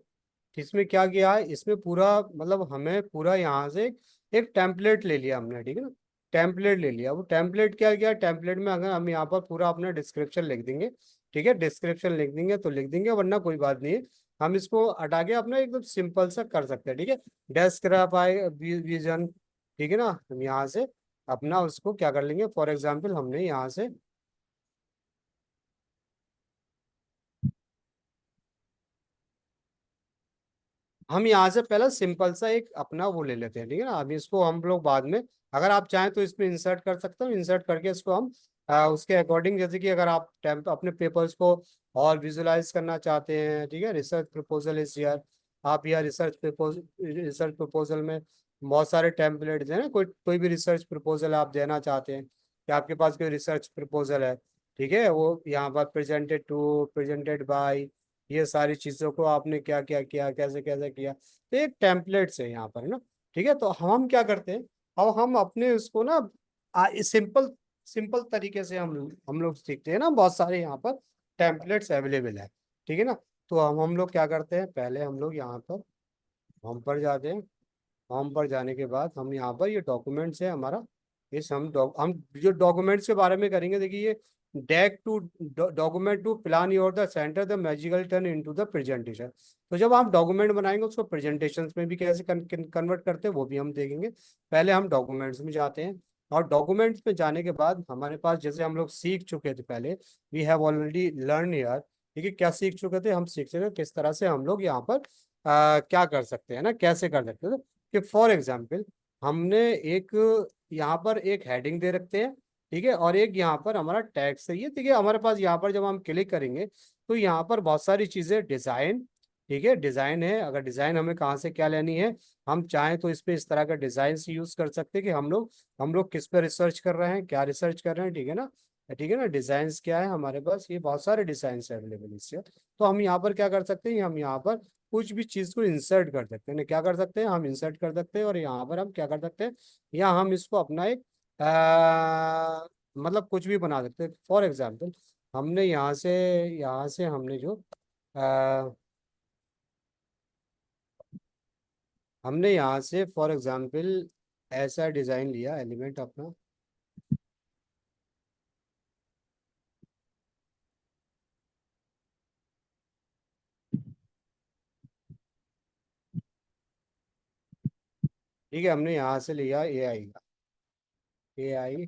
इसमें क्या किया है, इसमें पूरा मतलब हमें पूरा यहाँ से एक टेम्पलेट ले लिया हमने, ठीक है ना। टेम्पलेट ले लिया, वो टेम्पलेट क्या किया, टेम्पलेट में अगर हम यहाँ पर पूरा अपना डिस्क्रिप्शन लिख देंगे, ठीक है, डिस्क्रिप्शन लिख देंगे तो लिख देंगे, वरना कोई बात नहीं है, हम इसको हटा के अपना एकदम सिंपल सा कर सकते हैं, ठीक है। डेस्क्राइब विजन, ठीक है ना। हम यहाँ से अपना उसको क्या कर लेंगे, फॉर एग्जाम्पल हमने यहाँ से हम यहाँ से पहले सिंपल सा एक अपना वो ले लेते हैं, ठीक है ना। अभी इसको हम लोग बाद में अगर आप चाहें तो इसमें इंसर्ट कर सकते हो, इंसर्ट करके इसको हम उसके अकॉर्डिंग, जैसे कि अगर आप अपने पेपर्स को और विजुलाइज करना चाहते हैं, ठीक है, रिसर्च प्रपोजल इज हियर, आप यहाँ रिसर्च प्रपोजल में बहुत सारे टेम्पलेट्स हैं ना, कोई कोई भी रिसर्च प्रपोजल आप देना चाहते हैं, कि आपके पास कोई रिसर्च प्रपोजल है, ठीक है, वो यहाँ पर प्रेजेंटेड बाय, ये सारी चीजों को आपने क्या क्या किया, कैसे कैसे किया, तो एक टेम्पलेट्स है यहाँ पर, है ना। ठीक है, तो हम क्या करते हैं, अब हम अपने उसको ना सिंपल सिंपल तरीके से हम लोग सीखते हैं ना, बहुत सारे यहाँ पर टेम्पलेट्स अवेलेबल है। ठीक है ना, तो हम लोग क्या करते हैं, पहले हम लोग यहाँ पर होम पर जाते हैं। होम पर जाने के बाद हम यहाँ पर ये डॉक्यूमेंट्स है हमारा, इस हम जो डॉक्यूमेंट्स के बारे में करेंगे, देखिए ये deck to document to plan your the centre the magical turn into the presentation. तो जब आप डॉक्यूमेंट बनाएंगे उसको प्रेजेंटेशन में भी कैसे कन्वर्ट करते हैं वो भी हम देखेंगे। पहले हम डॉक्यूमेंट्स में जाते हैं, और डॉक्यूमेंट्स में जाने के बाद हमारे पास, जैसे हम लोग सीख चुके थे पहले, we have already learn here. ठीक है, क्या सीख चुके थे, हम सीख चुके थे किस तरह से हम लोग यहाँ पर क्या कर सकते हैं ना, कैसे कर सकते हैं। कि फॉर एग्जाम्पल हमने एक यहाँ पर एक हेडिंग दे रखते हैं, ठीक है, और एक यहाँ पर हमारा टैक्स है। ये देखिए हमारे पास यहाँ पर जब हम क्लिक करेंगे तो यहाँ पर बहुत सारी चीजें डिजाइन, ठीक है, डिजाइन है। अगर डिजाइन हमें कहाँ से क्या लेनी है, हम चाहें तो इस पे इस तरह का डिजाइन यूज कर सकते हैं कि हम लोग किस पे रिसर्च कर रहे हैं, क्या रिसर्च कर रहे हैं। ठीक है ना, ठीक है ना, डिजाइन्स क्या है हमारे पास, ये बहुत सारे डिजाइन्स अवेलेबल इससे। तो हम यहाँ पर क्या कर सकते हैं, हम यहाँ पर कुछ भी चीज को इंसर्ट कर सकते हैं। क्या कर सकते हैं, हम इंसर्ट कर सकते हैं, और यहाँ पर हम क्या कर सकते हैं, यहाँ हम इसको अपना एक मतलब कुछ भी बना सकते हैं। फॉर एग्जाम्पल हमने यहाँ से हमने जो हमने यहाँ से फॉर एग्जाम्पल ऐसा डिजाइन लिया एलिमेंट अपना, ठीक है, हमने यहाँ से लिया AI का, AI।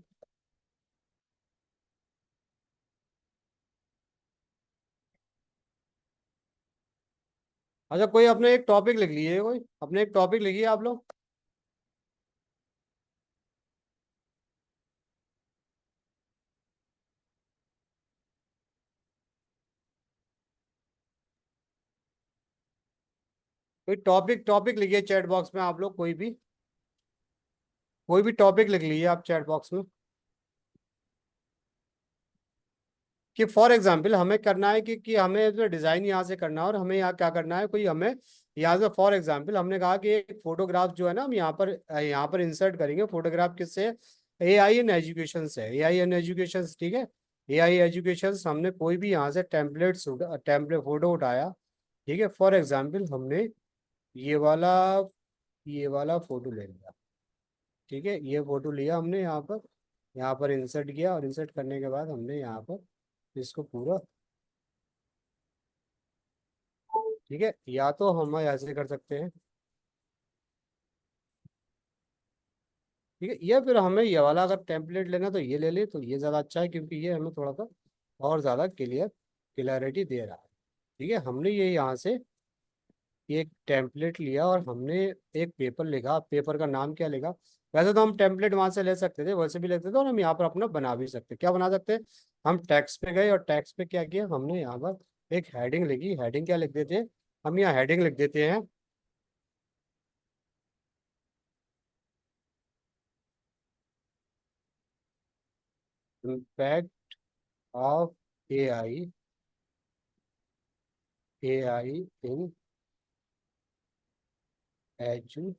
अच्छा, कोई अपने एक टॉपिक लिख लीजिए, कोई अपने एक टॉपिक लिखिए आप लोग। कोई टॉपिक टॉपिक लिखिए चैट बॉक्स में आप लोग, कोई भी टॉपिक लिख लीजिए आप चैट बॉक्स में। कि फॉर एग्जाम्पल हमें करना है कि हमें जो डिजाइन यहाँ से करना है, और हमें यहाँ क्या करना है, कोई हमें यहाँ से फॉर एग्जाम्पल हमने कहा कि एक फोटोग्राफ जो है ना, हम यहाँ पर इंसर्ट करेंगे। फोटोग्राफ किससे, AI एंड एजुकेशन से, AI एंड एजुकेशन। ठीक है, AI एजुकेशन हमने कोई भी यहाँ से टेम्पलेट फोटो उठाया। ठीक है, फॉर एग्जाम्पल हमने ये वाला ये वाला फोटो ले लिया। ठीक है, ये फोटो लिया हमने यहाँ पर इंसर्ट किया, और इंसर्ट करने के बाद हमने यहाँ पर इसको पूरा, ठीक है, या तो हम ऐसे कर सकते हैं, ठीक है, या फिर हमें ये वाला अगर टेम्पलेट लेना तो ये ले ले, तो ये ज़्यादा अच्छा है, क्योंकि ये हमें थोड़ा सा और ज़्यादा क्लियरिटी दे रहा है। ठीक है, हमने ये यहाँ से एक टेम्पलेट लिया, और हमने एक पेपर लिखा। पेपर का नाम क्या लिखा, वैसे तो हम टेम्पलेट वहां से ले सकते थे, वैसे भी लेते थे, और हम यहाँ पर अपना बना भी सकते। क्या बना सकते हैं, हम टैक्स पे गए, और टैक्स पे क्या किया, हमने यहाँ पर एक हेडिंग लिखी। हेडिंग क्या लिख देते हैं, हम यहाँ हेडिंग लिख देते हैं, impact of AI in education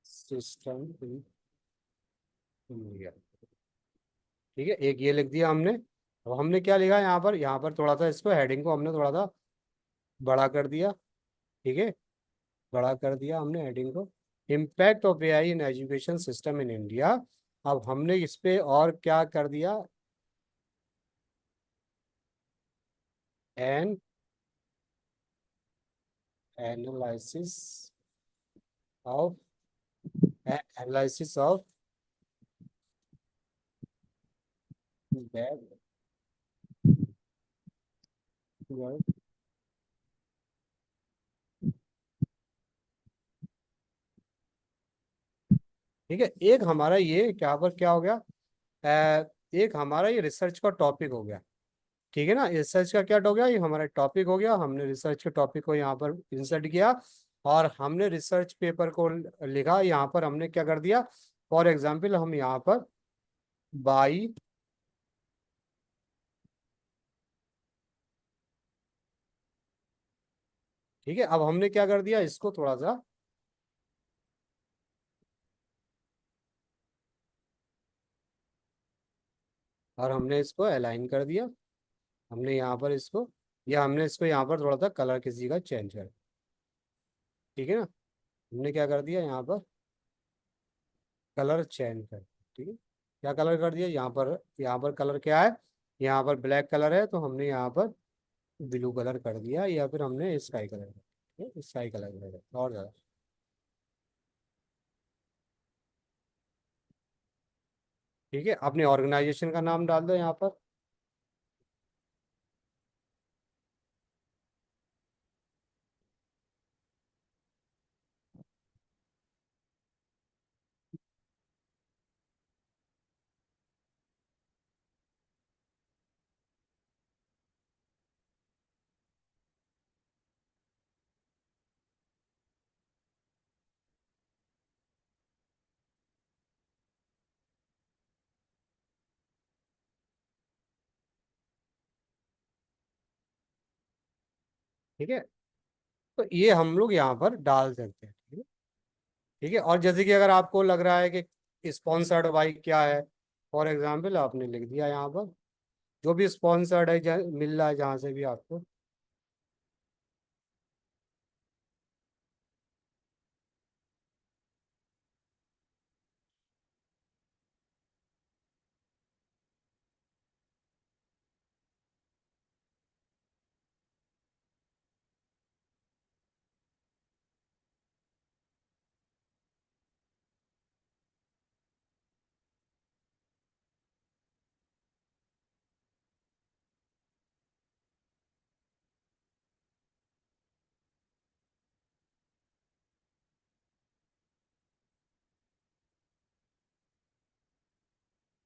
system in India. ठीक है, एक ये लिख दिया हमने। अब हमने क्या लिखा यहाँ पर थोड़ा सा इसको हेडिंग को हमने थोड़ा सा बड़ा कर दिया। ठीक है, बड़ा कर दिया हमने हेडिंग को, impact of AI in education system in India. अब हमने इस पे और क्या कर दिया, N analysis of analysis of that word. ठीक है, एक हमारा ये क्या पर क्या हो गया, एक हमारा ये रिसर्च का टॉपिक हो गया। ठीक है ना, रिसर्च का क्या हो गया, ये हमारा टॉपिक हो गया। हमने रिसर्च के टॉपिक को यहाँ पर इंसर्ट किया, और हमने रिसर्च पेपर को लिखा, यहाँ पर हमने क्या कर दिया, फॉर एग्जाम्पल हम यहाँ पर बाई ठीक है, अब हमने क्या कर दिया, इसको थोड़ा सा और हमने इसको अलाइन कर दिया, हमने यहाँ पर इसको, या हमने इसको यहाँ पर थोड़ा सा कलर किसी का चेंज कर, ठीक है ना, हमने क्या कर दिया यहाँ पर कलर चेंज कर, ठीक है, क्या कलर कर दिया यहाँ पर कलर क्या है, यहाँ पर ब्लैक कलर है तो हमने यहाँ पर ब्लू कलर कर दिया, या फिर हमने स्काई कलर कर दिया, स्काई कलर कर दिया और ज़्यादा, ठीक है। अपने ऑर्गेनाइजेशन का नाम डाल दो यहाँ पर, ठीक है, तो ये हम लोग यहाँ पर डाल सकते हैं, ठीक है, ठीक है। और जैसे कि अगर आपको लग रहा है कि स्पॉन्सर्ड बाई क्या है, फॉर एग्जाम्पल आपने लिख दिया यहाँ पर जो भी स्पॉन्सर्ड है, मिल रहा है जहाँ से भी आपको,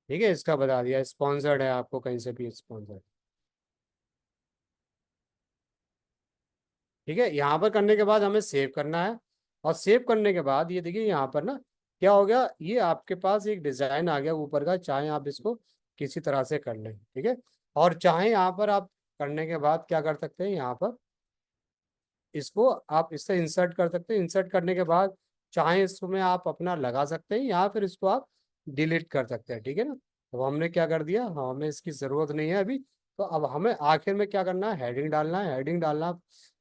ठीक है, इसका बता दिया स्पॉन्सर्ड है, आपको कहीं से भी स्पॉन्सर्ड, ठीक है। यहाँ पर करने के बाद हमें सेव करना है, और सेव करने के बाद ये देखिए यहाँ पर ना क्या हो गया, ये आपके पास एक डिजाइन आ गया ऊपर का, चाहे आप इसको किसी तरह से कर लें, ठीक है। और चाहे यहाँ पर आप करने के बाद क्या कर सकते हैं, यहाँ पर इसको आप इससे इंसर्ट कर सकते हैं, इंसर्ट करने के बाद चाहे इसमें आप अपना लगा सकते हैं, या फिर इसको आप डिलीट कर सकते हैं, ठीक है ना। अब हमने क्या कर दिया, हमें इसकी जरूरत नहीं है अभी, तो अब हमें आखिर में क्या करना है, हेडिंग डालना है, हेडिंग डालना।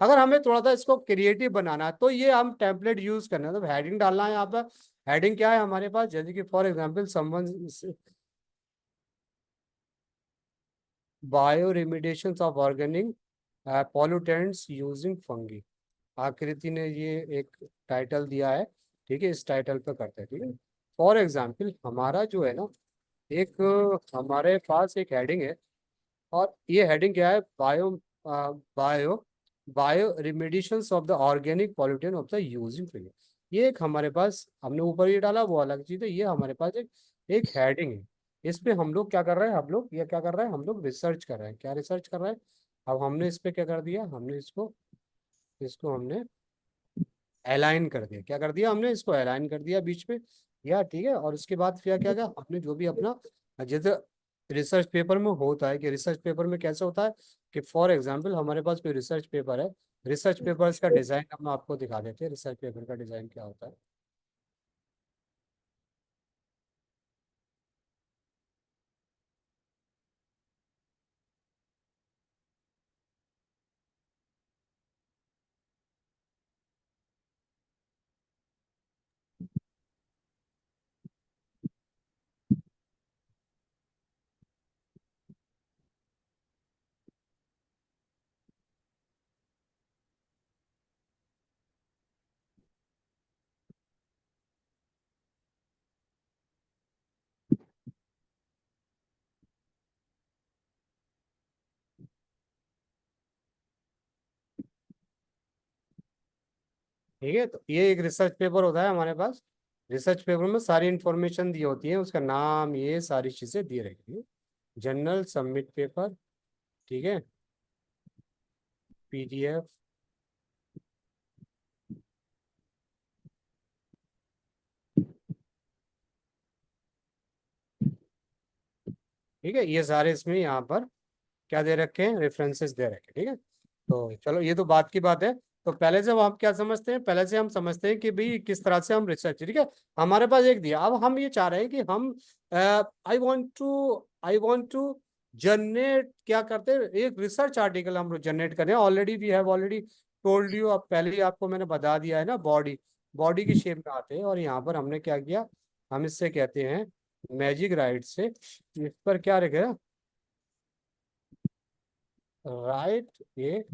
अगर हमें थोड़ा सा इसको क्रिएटिव बनाना है तो ये हम टेम्पलेट यूज करना है, तो हेडिंग डालना है यहाँ पर। हेडिंग क्या है हमारे पास, जैसे कि for example someone bioremediation of organic pollutants using fungi, Akriti ने ये एक टाइटल दिया है, ठीक है, इस टाइटल पे करते हैं, ठीक है। फॉर एग्जाम्पल हमारा जो है ना, एक हमारे पास एक हेडिंग है, और ये हेडिंग क्या है, bio bioremediations of the organic pollutant of the using fungi. ये एक हमारे पास, हमने ऊपर ये डाला वो अलग चीज़ है, ये हमारे पास एक हेडिंग है। इस पे हम लोग क्या कर रहे हैं, हम लोग ये क्या कर रहे हैं, हम लोग रिसर्च कर रहे हैं, क्या रिसर्च कर रहे हैं। अब हमने इस पे क्या कर दिया, हमने इसको इसको हमने अलाइन कर दिया, क्या कर दिया हमने, इसको अलाइन कर दिया बीच में, या ठीक है। और उसके बाद फिर क्या क्या हमने जो भी अपना, जैसे रिसर्च पेपर में होता है कि रिसर्च पेपर में कैसे होता है कि फॉर एग्जांपल हमारे पास कोई रिसर्च पेपर है, रिसर्च पेपर का डिजाइन हम आपको दिखा देते हैं, रिसर्च पेपर का डिजाइन क्या होता है। ठीक है, तो ये एक रिसर्च पेपर होता है हमारे पास, रिसर्च पेपर में सारी इंफॉर्मेशन दी होती है, उसका नाम ये सारी चीजें दी रहती है, जर्नल सबमिट पेपर, ठीक है, पीडीएफ, ठीक है, ये सारे इसमें यहाँ पर क्या दे रखे हैं, रेफरेंसेस दे रखे हैं। ठीक है, तो चलो ये तो बात की बात है। तो पहले से हम क्या समझते हैं, पहले से हम समझते हैं कि भाई किस तरह से हम रिसर्च, ठीक है, हमारे पास एक दिया। अब हम ये चाह रहे हैं कि हम आई वांट टू जनरेट, क्या करते हैं, एक रिसर्च आर्टिकल हम जनरेट करें। Already we have already told you, अब पहले ही आपको मैंने बता दिया है ना, बॉडी बॉडी की शेप में आते हैं। और यहाँ पर हमने क्या किया, हम इससे कहते हैं मैजिक राइट से, इस पर क्या रखे, राइट ये,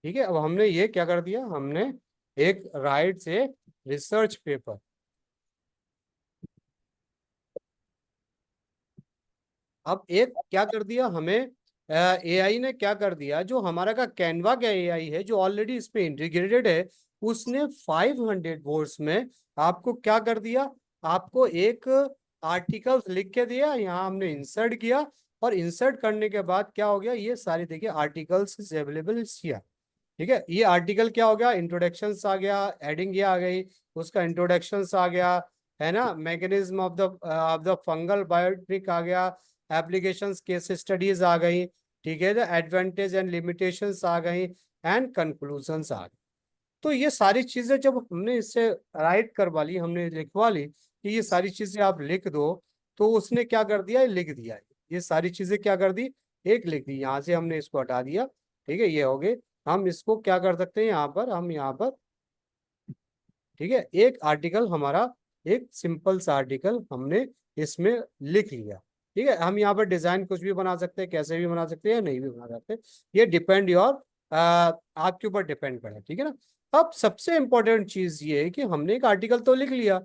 ठीक है। अब हमने ये क्या कर दिया, हमने एक राइट से रिसर्च पेपर, अब एक क्या कर दिया हमें, एआई ने क्या कर दिया, जो हमारा का कैनवा का एआई है जो ऑलरेडी इस पे इंटीग्रेटेड है, उसने 500 वर्ड्स में आपको क्या कर दिया, आपको एक आर्टिकल लिख के दिया। यहाँ हमने इंसर्ट किया, और इंसर्ट करने के बाद क्या हो गया, ये सारी देखिए आर्टिकल्स अवेलेबल हियर। ठीक है, ये आर्टिकल क्या हो गया, इंट्रोडक्शन आ गया, हेडिंग ये आ गई, उसका इंट्रोडक्शन आ गया, है ना, mechanism of the fungal biotic आ गया, एप्लीकेशंस केस स्टडीज आ गई, ठीक है, द एडवांटेज एंड लिमिटेशंस आ गई, एंड कंक्लूजन्स आ गई। तो ये सारी चीजें जब हमने इससे राइट करवा ली, हमने लिखवा ली कि ये सारी चीजें आप लिख दो, तो उसने क्या कर दिया, लिख दिया। ये सारी चीजें क्या कर दी, एक लिख दी। यहाँ से हमने इसको हटा दिया, ठीक है, ये हो गए। हम इसको क्या कर सकते हैं, यहाँ पर हम यहाँ पर, ठीक है, एक आर्टिकल हमारा, एक सिंपल सा आर्टिकल हमने इसमें लिख लिया। ठीक है, हम यहाँ पर डिजाइन कुछ भी बना सकते हैं, कैसे भी बना सकते हैं, नहीं भी बना सकते, ये डिपेंड योर, आपके ऊपर डिपेंड करे। ठीक है ना। अब सबसे इंपॉर्टेंट चीज ये है कि हमने एक आर्टिकल तो लिख लिया,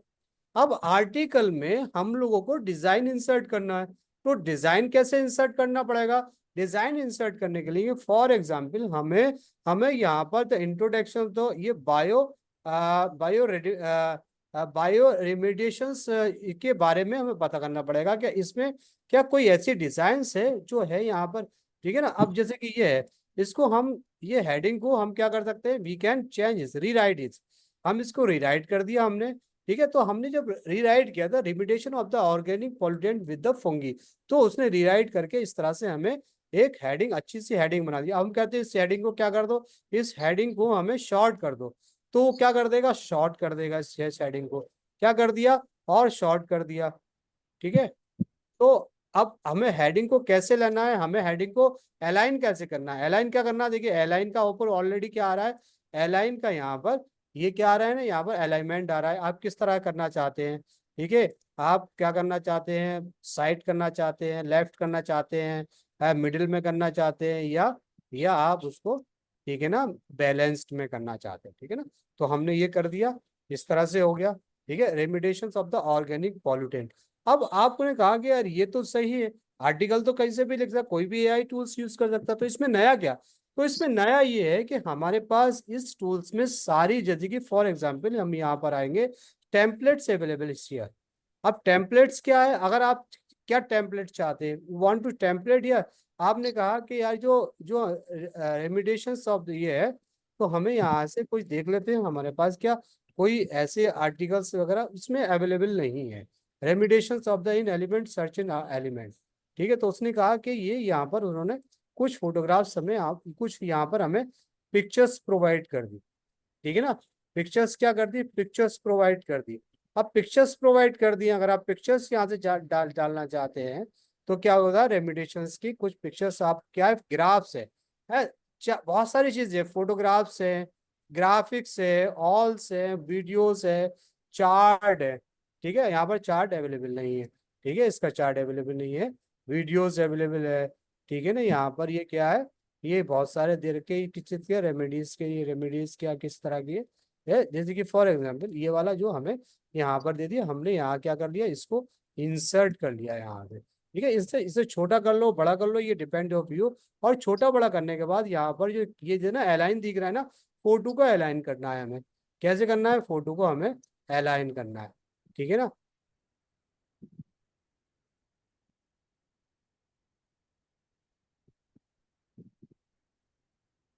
अब आर्टिकल में हम लोगों को डिजाइन इंसर्ट करना है। तो डिजाइन कैसे इंसर्ट करना पड़ेगा, डिजाइन इंसर्ट करने के लिए फॉर एग्जांपल हमें हमें यहाँ पर तो इंट्रोडक्शन, तो ये बायो रेमिडिएशंस के बारे में हमें पता करना पड़ेगा, क्या इसमें क्या कोई ऐसी डिजाइन्स है जो है यहाँ पर। ठीक है ना, अब जैसे कि ये है, इसको हम, ये हेडिंग को हम क्या कर सकते हैं, वी कैन चेंज इस, रीराइट इस, हम इसको रीराइट कर दिया हमने। ठीक है, तो हमने जब रीराइट किया था, remediation of the organic pollutant with the fungi, तो उसने रीराइट करके इस तरह से हमें एक हेडिंग, अच्छी सी हेडिंग बना दिया। हम कहते हैं इस हेडिंग को क्या कर दो, इस हेडिंग को हमें शॉर्ट कर दो, तो वो क्या कर देगा, शॉर्ट कर देगा इस हेडिंग को, क्या कर दिया, और शॉर्ट कर दिया। ठीक है, तो अब हमें हेडिंग को कैसे लेना है, हमें हेडिंग को अलाइन कैसे करना है, अलाइन क्या करना है, देखिए अलाइन का ऊपर ऑलरेडी क्या आ रहा है, अलाइन का यहाँ पर ये क्या आ रहा है ना, यहाँ पर अलाइनमेंट आ रहा है। आप किस तरह करना चाहते हैं, ठीक है, आप क्या करना चाहते हैं, साइड करना चाहते हैं, लेफ्ट करना चाहते हैं, मिडिल में करना चाहते हैं, या आप उसको, ठीक है ना, बैलेंस्ड में करना चाहते हैं। ठीक है ना, तो हमने ये कर दिया, इस तरह से हो गया। ठीक है, remediations of the organic pollutant. अब आपने कहा कि यार ये तो सही है, आर्टिकल तो कहीं से भी लिख सकता, कोई भी एआई टूल्स यूज कर सकता, तो इसमें नया क्या, तो इसमें नया ये है कि हमारे पास इस टूल्स में सारी, जैसे कि फॉर एग्जांपल हम यहाँ पर आएंगे, टेम्पलेट्स अवेलेबल हियर। अब टेम्पलेट्स क्या है, अगर आप क्या टेम्पलेट चाहते हैं, वांट टू टेम्पलेट, या आपने कहा कि यार जो जो रेमिडिएशंस ऑफ ये है, तो हमें यहाँ से कुछ देख लेते हैं हमारे पास क्या कोई ऐसे आर्टिकल्स वगैरह उसमें अवेलेबल नहीं है, remediations of the in element, search in element. ठीक है, तो उसने कहा कि ये यहाँ पर उन्होंने कुछ फोटोग्राफ्स हमें, आप कुछ यहाँ पर हमें पिक्चर्स प्रोवाइड कर दी। ठीक है ना, पिक्चर्स क्या कर दी, पिक्चर्स प्रोवाइड कर दी। अब पिक्चर्स प्रोवाइड कर दिए, अगर आप पिक्चर्स यहाँ से डालना चाहते हैं, तो क्या होगा, रेमिडिएशंस की कुछ पिक्चर्स, आप क्या है, ग्राफ्स है बहुत सारी चीजें, फोटोग्राफ्स है, ग्राफिक्स है, ऑल्स है, वीडियोस है, चार्ट है। ठीक है, यहाँ पर चार्ट अवेलेबल नहीं है, ठीक है, इसका चार्ट अवेलेबल नहीं है, वीडियोस अवेलेबल है। ठीक है ना, यहाँ पर ये क्या है, ये बहुत सारे दे रखे हैं, किस चीज के, रेमेडीज के, ये रेमेडीज क्या किस तरह की है, जैसे कि फॉर एग्जांपल ये वाला जो हमें यहाँ पर दे दिया, हमने यहाँ क्या कर लिया, इसको इंसर्ट कर लिया यहाँ पे। ठीक है, इससे इसे छोटा कर लो, बड़ा कर लो, ये डिपेंड ऑफ यू। और छोटा बड़ा करने के बाद यहाँ पर जो ये जो ना अलाइन दिख रहा है ना, फोटो को अलाइन करना है हमें, कैसे करना है, फोटो को हमें अलाइन करना है। ठीक है ना,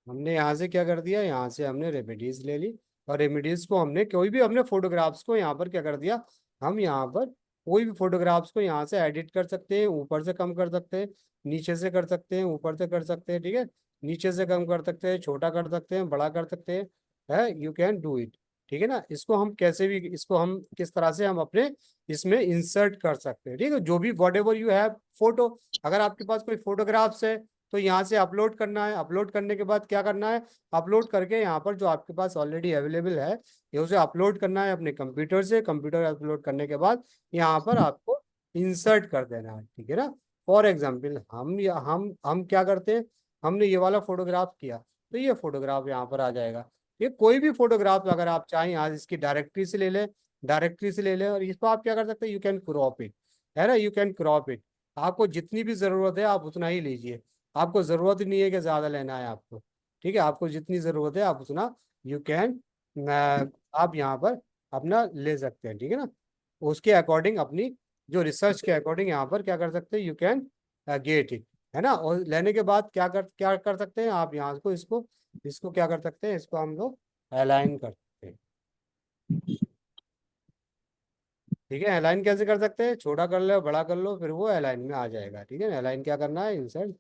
हमने यहाँ से क्या कर दिया, यहाँ से हमने रेमेडीज ले ली, और रेमेडीज को हमने कोई भी हमने फोटोग्राफ्स को यहाँ पर क्या कर दिया, हम यहाँ पर कोई भी फोटोग्राफ्स को यहाँ से एडिट कर सकते हैं, ऊपर से कम कर सकते हैं, नीचे से कर सकते हैं, ऊपर से कर सकते हैं, ठीक है, नीचे से कम कर सकते हैं, छोटा कर सकते हैं, बड़ा कर सकते हैं, है, यू कैन डू इट, ठीक है ना। इसको हम कैसे भी, इसको हम किस तरह से हम अपने इसमें इंसर्ट कर सकते हैं, ठीक है, जो भी what ever you have photo, अगर आपके पास कोई फोटोग्राफ्स है तो यहाँ से अपलोड करना है, अपलोड करने के बाद क्या करना है, अपलोड करके यहाँ पर जो आपके पास ऑलरेडी अवेलेबल है ये उसे अपलोड करना है अपने कंप्यूटर से, कंप्यूटर अपलोड करने के बाद यहाँ पर आपको इंसर्ट कर देना है, ठीक है ना। फॉर एग्जाम्पल हम क्या करते हैं, हमने ये वाला फोटोग्राफ किया तो ये फोटोग्राफ यहाँ पर आ जाएगा। ये कोई भी फोटोग्राफ अगर आप चाहें आज इसकी डायरेक्टरी से ले लें, डायरेक्टरी से ले लें, और इसको आप क्या कर सकते हैं, यू कैन क्रॉप इट, है ना, यू कैन क्रॉप इट, आपको जितनी भी जरूरत है आप उतना ही लीजिए, आपको जरूरत ही नहीं है कि ज्यादा लेना है आपको, ठीक है, आपको जितनी जरूरत है आप उतना यू कैन आप यहाँ पर अपना ले सकते हैं, ठीक है ना। उसके अकॉर्डिंग अपनी जो रिसर्च के अकॉर्डिंग यहाँ पर क्या कर सकते हैं, यू कैन गेट इट, है ना। और लेने के बाद क्या कर सकते हैं आप, यहाँ को इसको इसको क्या कर सकते हैं, इसको हम लोग अलाइन कर सकते हैं, ठीक है। अलाइन कैसे कर सकते हैं, छोटा कर लो बड़ा कर लो फिर वो अलाइन में आ जाएगा, ठीक है। अलाइन क्या करना है, इंसर्ट,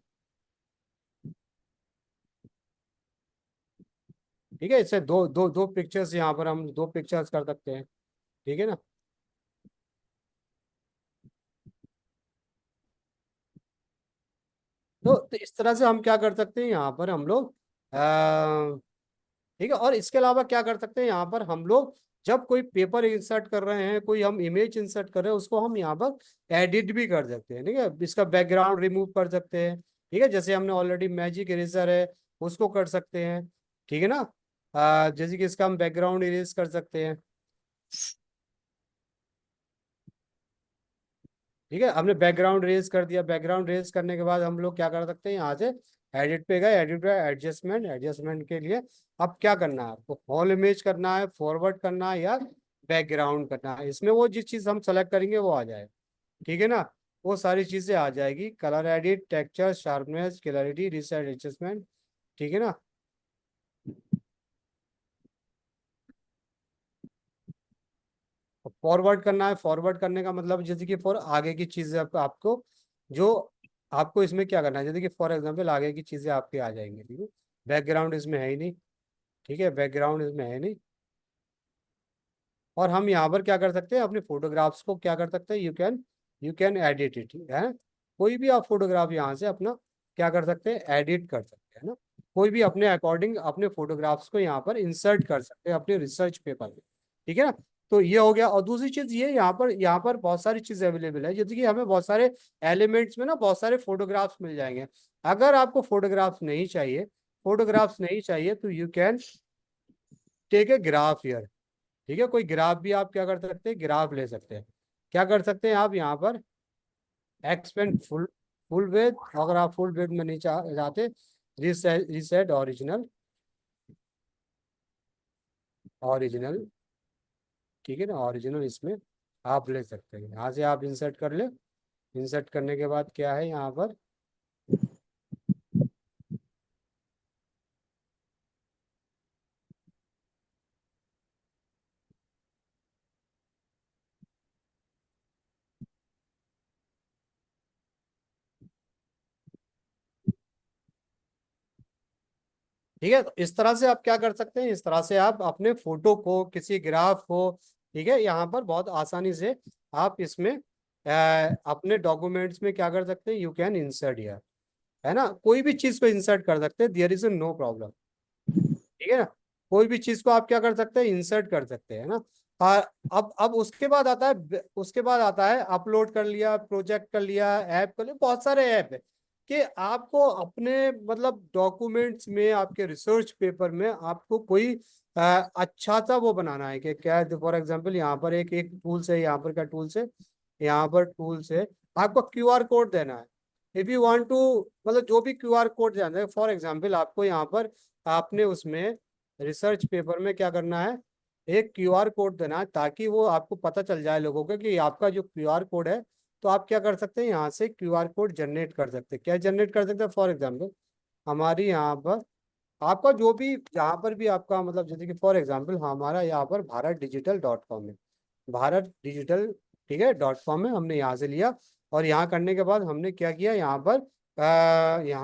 ठीक है। इससे दो दो दो पिक्चर्स यहाँ पर हम दो पिक्चर्स कर सकते हैं, ठीक है ना। तो इस तरह से हम क्या कर सकते हैं यहाँ पर हम लोग ठीक है। और इसके अलावा क्या कर सकते हैं यहाँ पर हम लोग, जब कोई पेपर इंसर्ट कर रहे हैं, कोई हम इमेज इंसर्ट कर रहे हैं, उसको हम यहाँ पर एडिट भी कर सकते हैं, ठीक है, इसका बैकग्राउंड रिमूव कर सकते हैं, ठीक है, जैसे हमने ऑलरेडी मैजिक इरेजर है उसको कर सकते हैं, ठीक है ना। जैसे कि इसका हम बैकग्राउंड इरेज कर सकते हैं, ठीक है, हमने बैकग्राउंड रेज कर दिया, बैकग्राउंड रेज करने के बाद हम लोग क्या कर सकते हैं, यहाँ से एडिट पे गए, एडिट पे एडजस्टमेंट, एडजस्टमेंट के लिए अब क्या करना है आपको, होल इमेज करना है, फॉरवर्ड करना है या बैकग्राउंड करना है, इसमें वो जिस चीज हम सेलेक्ट करेंगे वो आ जाएगा, ठीक है ना। वो सारी चीजें आ जाएगी, colour edit, texture, sharpness, clarity, reset, adjustment, ठीक है ना। फॉरवर्ड करना है, फॉरवर्ड करने का मतलब जैसे कि फॉर आगे की चीजें आपको जो आपको इसमें क्या करना है, जैसे कि फॉर एग्जांपल आगे की चीजें आपके आ जाएंगी, ठीक है। बैकग्राउंड इसमें है ही नहीं, ठीक है, बैकग्राउंड इसमें है नहीं। और हम यहाँ पर क्या कर सकते हैं, अपने फोटोग्राफ्स को क्या कर सकते हैं, यू कैन एडिट इट, है, कोई भी आप फोटोग्राफ यहाँ से अपना क्या कर सकते हैं, एडिट कर सकते हैं ना, कोई भी अपने अकॉर्डिंग अपने फोटोग्राफ्स को यहाँ पर इंसर्ट कर सकते हैं अपने रिसर्च पेपर में, ठीक है ना। तो ये हो गया। और दूसरी चीज ये यहाँ पर बहुत सारी चीजें अवेलेबल है, जैसे कि हमें बहुत सारे एलिमेंट्स में ना बहुत सारे फोटोग्राफ्स मिल जाएंगे। अगर आपको फोटोग्राफ्स नहीं चाहिए तो you can take a graph here, ठीक है, कोई ग्राफ भी आप क्या कर सकते हैं, ग्राफ ले सकते हैं। क्या कर सकते हैं आप यहाँ पर एक्सपेंड फुल फुल वेट, अगर आप फुल वेट में नहीं चाहते, रिसेट ओरिजिनल, ओरिजिनल, ठीक है ना, ओरिजिनल इसमें आप ले सकते हैं, यहाँ से आप इंसर्ट कर ले। इंसर्ट करने के बाद क्या है यहाँ पर, ठीक है। तो इस तरह से आप क्या कर सकते हैं, इस तरह से आप अपने फोटो को, किसी ग्राफ को, ठीक है, यहाँ पर बहुत आसानी से आप इसमें अपने डॉक्यूमेंट्स में क्या कर सकते हैं, यू कैन इंसर्ट हियर, है ना, कोई भी चीज को इंसर्ट कर सकते हैं, देयर इज नो प्रॉब्लम, ठीक है ना। कोई भी चीज को आप क्या कर सकते हैं, इंसर्ट कर सकते हैं ना। अब उसके बाद आता है अपलोड कर लिया, प्रोजेक्ट कर लिया, ऐप कर लिया, बहुत सारे ऐप है कि आपको अपने मतलब डॉक्यूमेंट्स में, आपके रिसर्च पेपर में आपको कोई अच्छा सा वो बनाना है कि क्या है, फॉर एग्जांपल यहाँ पर एक एक टूल्स है, यहाँ पर क्या टूल्स है, यहाँ पर टूल्स है, आपको क्यूआर कोड देना है। इफ यू वांट टू, मतलब जो भी क्यूआर कोड देना है, फॉर एग्जांपल आपको यहाँ पर आपने उसमें रिसर्च पेपर में क्या करना है, एक क्यूआर कोड देना है, ताकि वो आपको पता चल जाए लोगों को कि आपका जो क्यूआर कोड है। तो आप क्या कर सकते हैं, यहाँ से क्यूआर कोड जनरेट कर सकते हैं, क्या जनरेट कर सकते हैं, फॉर एग्जांपल हमारी यहाँ पर आपका जो भी जहाँ पर भी आपका मतलब जैसे कि फॉर एग्जांपल हमारा यहाँ पर भारतडिजिटल.com है, भारत डिजिटल, ठीक है .com है, हमने यहाँ से लिया और यहाँ करने के बाद हमने क्या किया, यहाँ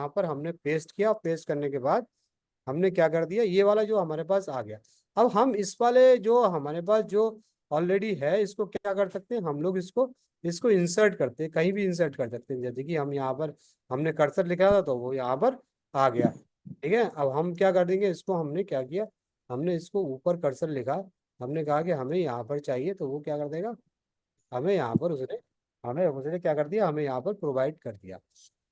पर हमने पेस्ट किया। पेस्ट करने के बाद हमने क्या कर दिया, ये वाला जो हमारे पास आ गया। अब हम इस वाले जो हमारे पास जो ऑलरेडी है इसको क्या कर सकते हैं, हम लोग इसको इसको इंसर्ट करते हैं, कहीं भी इंसर्ट कर सकते हैं। जैसे कि हम यहाँ पर हमने कर्सर लिखा था तो वो यहाँ पर आ गया, ठीक है। अब हम क्या कर देंगे, इसको हमने क्या किया, हमने इसको ऊपर कर्सर लिखा, हमने कहा कि हमें यहाँ पर चाहिए, तो वो क्या कर देगा, हमें यहाँ पर उसने क्या कर दिया, हमें यहाँ पर प्रोवाइड कर दिया,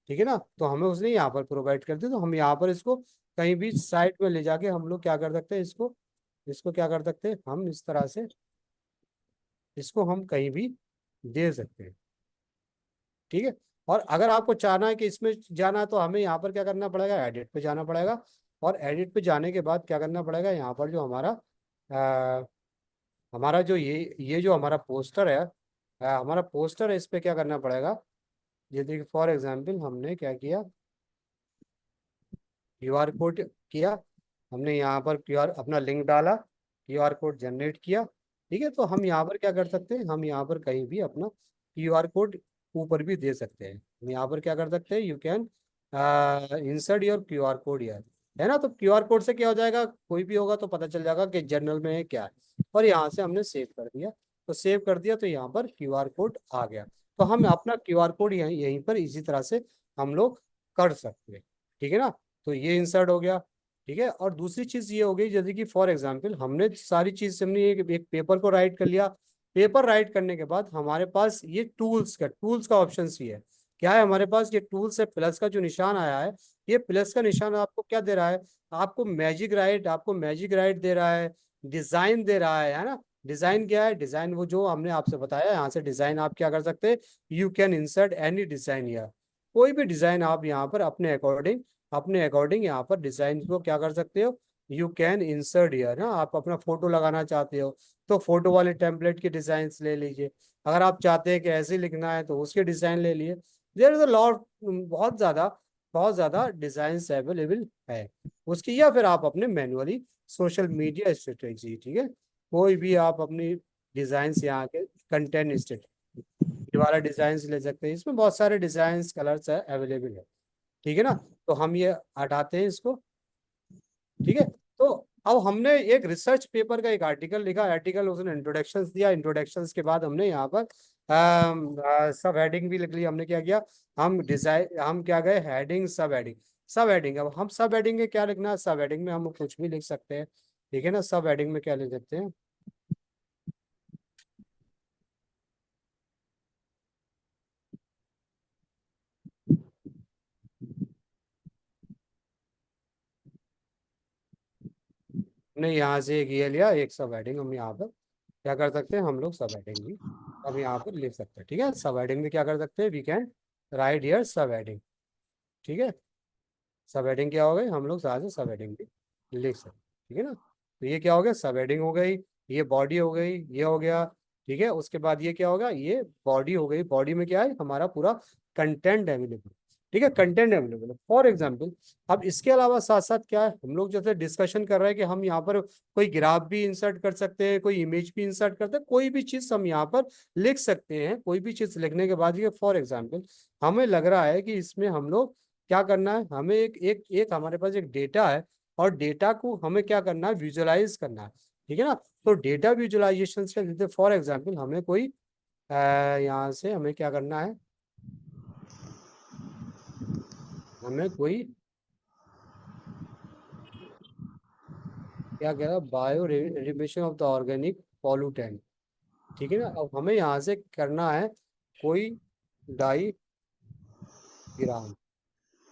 ठीक है ना। तो हमें उसने यहाँ पर प्रोवाइड कर दिया, तो हम यहाँ पर इसको कहीं भी साइट में ले जाके हम लोग क्या कर सकते हैं, इसको इसको क्या कर सकते हैं, हम इस तरह से इसको हम कहीं भी दे सकते हैं, ठीक है। और अगर आपको चाहना है कि इसमें जाना है तो हमें यहाँ पर क्या करना पड़ेगा, एडिट पे जाना पड़ेगा। और एडिट पे जाने के बाद क्या करना पड़ेगा, यहाँ पर जो हमारा जो ये जो हमारा पोस्टर है, हमारा पोस्टर है, इस पे क्या करना पड़ेगा। ये देखिए फॉर एग्जांपल हमने क्या किया, क्यूआर कोड किया, हमने यहाँ पर क्यूआर अपना लिंक डाला, क्यूआर कोड जनरेट किया, ठीक है। तो हम यहाँ पर क्या कर सकते हैं, हम यहाँ पर कहीं भी अपना क्यूआर कोड ऊपर भी दे सकते हैं। हम यहाँ पर क्या कर सकते हैं, you can insert your QR code यार, है ना। तो क्यूआर कोड से क्या हो जाएगा, कोई भी होगा तो पता चल जाएगा कि जनरल में है क्या है। और यहाँ से हमने सेव कर दिया, तो सेव कर दिया तो यहाँ पर क्यूआर कोड आ गया। तो हम अपना क्यूआर कोड यहीं पर इसी तरह से हम लोग कर सकते हैं, ठीक है ना। तो ये इंसर्ट हो गया, ठीक है। और दूसरी चीज ये हो गई, जैसे कि फॉर एग्जांपल हमने सारी चीज हमने एक पेपर को राइट कर लिया। पेपर राइट करने के बाद हमारे पास ये टूल्स का ऑप्शन ही है। क्या है हमारे पास, ये टूल्स है, प्लस का जो निशान आया है, ये प्लस का निशान आपको क्या दे रहा है, आपको मैजिक राइट दे रहा है, डिजाइन दे रहा है ना। डिजाइन क्या है, डिजाइन वो जो हमने आपसे बताया, यहाँ से डिजाइन आप क्या कर सकते हैं, you can insert any design या कोई भी डिजाइन आप यहाँ पर अपने अकॉर्डिंग यहाँ पर डिजाइन को क्या कर सकते हो, यू कैन इंसर्ट हियर ना। आप अपना फोटो लगाना चाहते हो तो फोटो वाले टेम्पलेट के डिजाइन ले लीजिए। अगर आप चाहते हैं कि ऐसे ही लिखना है तो उसके डिजाइन ले लिए। देयर इज अ लॉट, बहुत ज्यादा डिजाइन अवेलेबल है उसकी। या फिर आप अपने मैनुअली सोशल मीडिया स्ट्रेटेजी, ठीक है, कोई भी आप अपनी डिजाइन यहाँ के कंटेंट स्ट्रेटेजी, ये वाला डिजाइन ले सकते हैं। इसमें बहुत सारे डिजाइन कलर्स अवेलेबल है, ठीक है ना। तो हम ये हटाते हैं इसको, ठीक है। तो अब हमने एक रिसर्च पेपर का एक आर्टिकल लिखा, आर्टिकल उसने इंट्रोडक्शंस दिया, इंट्रोडक्शंस के बाद हमने यहाँ पर सब हेडिंग भी लिख ली। हमने क्या किया, हम क्या गए, heading sub heading sub heading. अब हम सब हेडिंग में क्या लिखना है, सब हेडिंग में हम कुछ भी लिख सकते हैं, ठीक है ना। सब हेडिंग में क्या लिख सकते हैं, हमने यहाँ से एक ये लिया, एक सब हेडिंग हम यहाँ पर क्या कर सकते हैं, हम लोग सब हेडिंग भी हम यहाँ पर लिख सकते हैं, ठीक है। सब हेडिंग में क्या कर सकते हैं, वी कैन राइट हियर सब हेडिंग, ठीक है। सब हेडिंग क्या हो गई, हम लोग साथ से सब हेडिंग भी लिख सकते हैं, ठीक है ना। तो ये क्या हो गया, सब हेडिंग हो गई, ये बॉडी हो गई, ये हो गया, ठीक है। उसके बाद ये क्या होगा, ये बॉडी हो गई। बॉडी में क्या है, हमारा पूरा कंटेंट अवेलेबल, ठीक है, कंटेंट अवेलेबल है। फॉर एग्जाम्पल अब इसके अलावा साथ साथ क्या है, हम लोग जैसे डिस्कशन कर रहे हैं कि हम यहाँ पर कोई ग्राफ भी इंसर्ट कर सकते हैं, कोई इमेज भी इंसर्ट करते हैं, कोई भी चीज हम यहाँ पर लिख सकते हैं। कोई भी चीज लिखने के बाद ये फॉर एग्जाम्पल हमें लग रहा है कि इसमें हम लोग क्या करना है, हमें एक हमारे पास एक डेटा है और डेटा को हमें क्या करना है, विजुअलाइज करना है, ठीक है ना। तो डेटा विजुअलाइजेशन के जैसे फॉर एग्जांपल हमें कोई यहाँ से हमें क्या करना है, हमें कोई क्या कह रहा, bio remission of the organic pollutant, ठीक है ना। अब हमें यहाँ से करना है कोई डाईग्राम,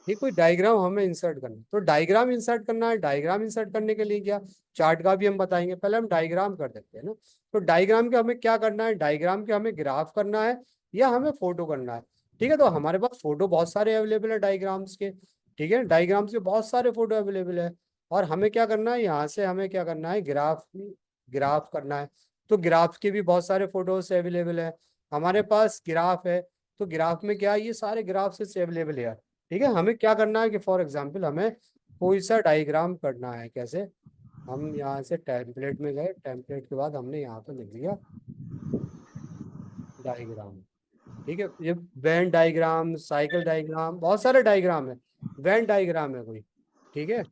ये कोई डायग्राम हमें इंसर्ट करना है। तो डायग्राम इंसर्ट करना है, डायग्राम इंसर्ट करने के लिए क्या, चार्ट का भी हम बताएंगे, पहले हम डायग्राम कर देते हैं ना। तो डायग्राम के हमें क्या करना है, डायग्राम के हमें ग्राफ करना है या हमें फोटो करना है, ठीक है। तो हमारे पास फोटो बहुत सारे अवेलेबल है डायग्राम्स के, ठीक है, डायग्राम्स के बहुत सारे फोटो अवेलेबल है। और हमें क्या करना है, यहाँ से हमें क्या करना है, ग्राफ ग्राफ करना है। तो ग्राफ के भी बहुत सारे फोटोज अवेलेबल है हमारे पास, ग्राफ है। तो ग्राफ में क्या है, ये सारे ग्राफ से अवेलेबल है, ठीक है। हमें क्या करना है कि फॉर एग्जांपल हमें कोई सा डायग्राम करना है। कैसे? हम यहाँ से टेम्पलेट में गए, टेम्पलेट के बाद हमने यहाँ पर लिख दिया डायग्राम। ठीक है, ये वेन डायग्राम, साइकिल डायग्राम, बहुत सारे डायग्राम है। वेन डायग्राम है कोई, ठीक है,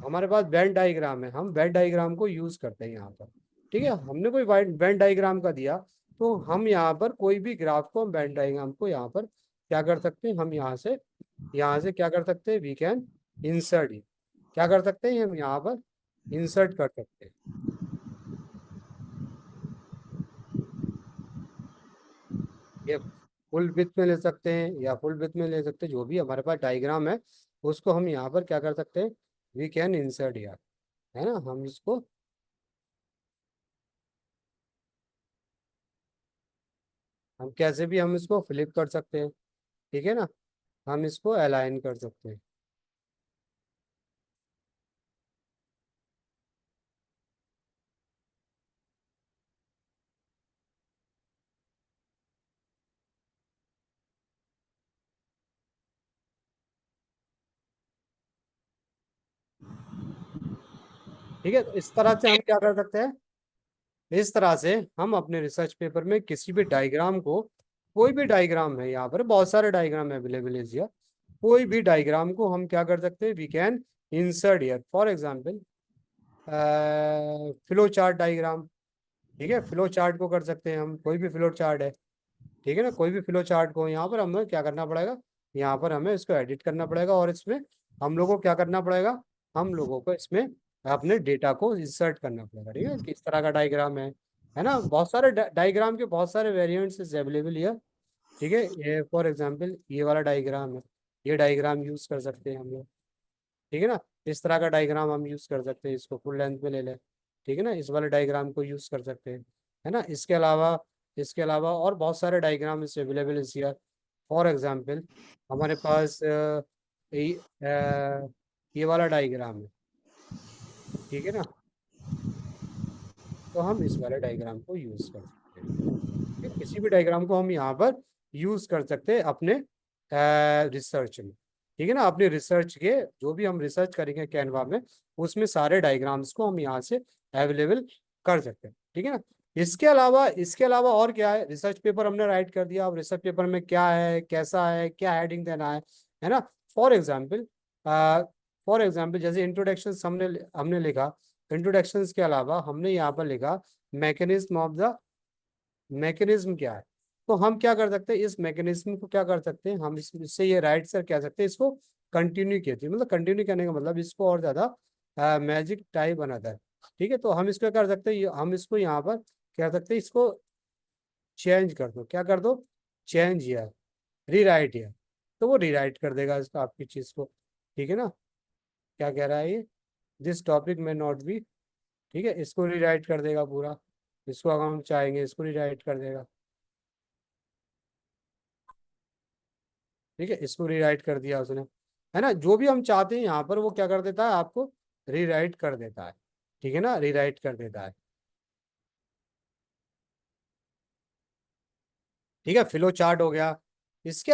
हमारे पास वेन डायग्राम है, हम वेन डायग्राम को यूज करते हैं यहाँ पर। ठीक है, हमने कोई वेन डायग्राम का दिया, तो हम यहाँ पर कोई भी ग्राफ को, हम वेन डायग्राम को यहाँ पर क्या कर सकते हैं, हम यहाँ से क्या कर सकते हैं, वी कैन इंसर्ट। क्या कर सकते हैं, हम यहाँ पर इंसर्ट कर सकते हैं। ये फुल विड्थ में ले सकते हैं या फुल विड्थ में ले सकते हैं, जो भी हमारे पास डायग्राम है उसको हम यहाँ पर क्या कर सकते हैं, वी कैन इंसर्ट यार, है ना। हम इसको हम कैसे भी हम इसको फ्लिप कर सकते हैं, ठीक है ना, हम इसको अलाइन कर सकते हैं। ठीक है, तो इस तरह से हम क्या कर सकते हैं, इस तरह से हम अपने रिसर्च पेपर में किसी भी डायग्राम को, कोई भी डायग्राम है, यहाँ पर बहुत सारे डायग्राम अवेलेबल है यहाँ, कोई भी डायग्राम को हम क्या कर सकते हैं, we can insert here. For example flow chart diagram, ठीक है, फ्लो चार्ट को कर सकते हैं हम, कोई भी फ्लो चार्ट है, ठीक है ना, कोई भी फ्लो चार्ट को यहाँ पर हमें क्या करना पड़ेगा, यहाँ पर हमें इसको एडिट करना पड़ेगा, और इसमें हम लोगों को क्या करना पड़ेगा, हम लोगों को इसमें अपने डेटा को इंसर्ट करना पड़ेगा। ठीक है, किस तरह का डायग्राम है ना, बहुत सारे डायग्राम के बहुत सारे वेरिएंट्स अवेलेबल है। ठीक है, ये फॉर एग्जांपल ये वाला डायग्राम है, ये डायग्राम यूज कर सकते हैं हम लोग। ठीक है ना, इस तरह का डायग्राम हम यूज कर सकते हैं, इसको फुल लेंथ में ले लें, ठीक है ना, इस वाले डायग्राम को यूज कर सकते हैं, है ना। इसके अलावा और बहुत सारे डायग्राम इस अवेलेबल इस ईयर। फॉर एग्जांपल हमारे पास ये वाला डायग्राम है, ठीक है ना, तो हम इस वाले डायग्राम को यूज कर सकते हैं। ठीक है? किसी भी डायग्राम को हम यहाँ पर यूज कर सकते हैं अपने रिसर्च में। ठीक है ना, अपने रिसर्च के जो भी हम रिसर्च करेंगे कैनवा में, उसमें सारे डायग्राम्स को हम यहाँ से अवेलेबल कर सकते हैं। ठीक है ना, इसके अलावा और क्या है, रिसर्च पेपर हमने राइट कर दिया, अब रिसर्च पेपर में क्या है, कैसा है, क्या हेडिंग देना है ना। फॉर एग्जाम्पल जैसे इंट्रोडक्शन हमने हमने लिखा, इंट्रोडक्शन के अलावा हमने यहाँ पर लिखा मैकेनिज्म ऑफ द, मैकेनिज्म क्या है, तो हम क्या कर सकते हैं, इस मैकेनिज्म को क्या कर सकते हैं, हम इससे ये राइट सर कह सकते हैं, इसको कंटिन्यू कहते हैं, मतलब कंटिन्यू करने का मतलब इसको और ज्यादा मैजिक टाइप बनाता है। ठीक है, तो हम इसको कर सकते हैं, हम इसको यहाँ पर कह सकते हैं, इसको चेंज कर दो, क्या कर दो, चेंज या रीराइट या, तो वो रीराइट कर देगा इसको, आपकी चीज को। ठीक है ना, क्या कह रहा है ये, दिस टॉपिक में नॉट बी, ठीक है, इसको रीराइट कर देगा पूरा, इसको अगर हम चाहेंगे इसको रीराइट कर देगा। ठीक है, इसको रीराइट कर दिया उसने, है ना, जो भी हम चाहते हैं यहाँ पर वो क्या कर देता है, आपको रीराइट कर देता है। ठीक है ना, रीराइट कर देता है। ठीक है, फ्लो चार्ट हो गया। इसके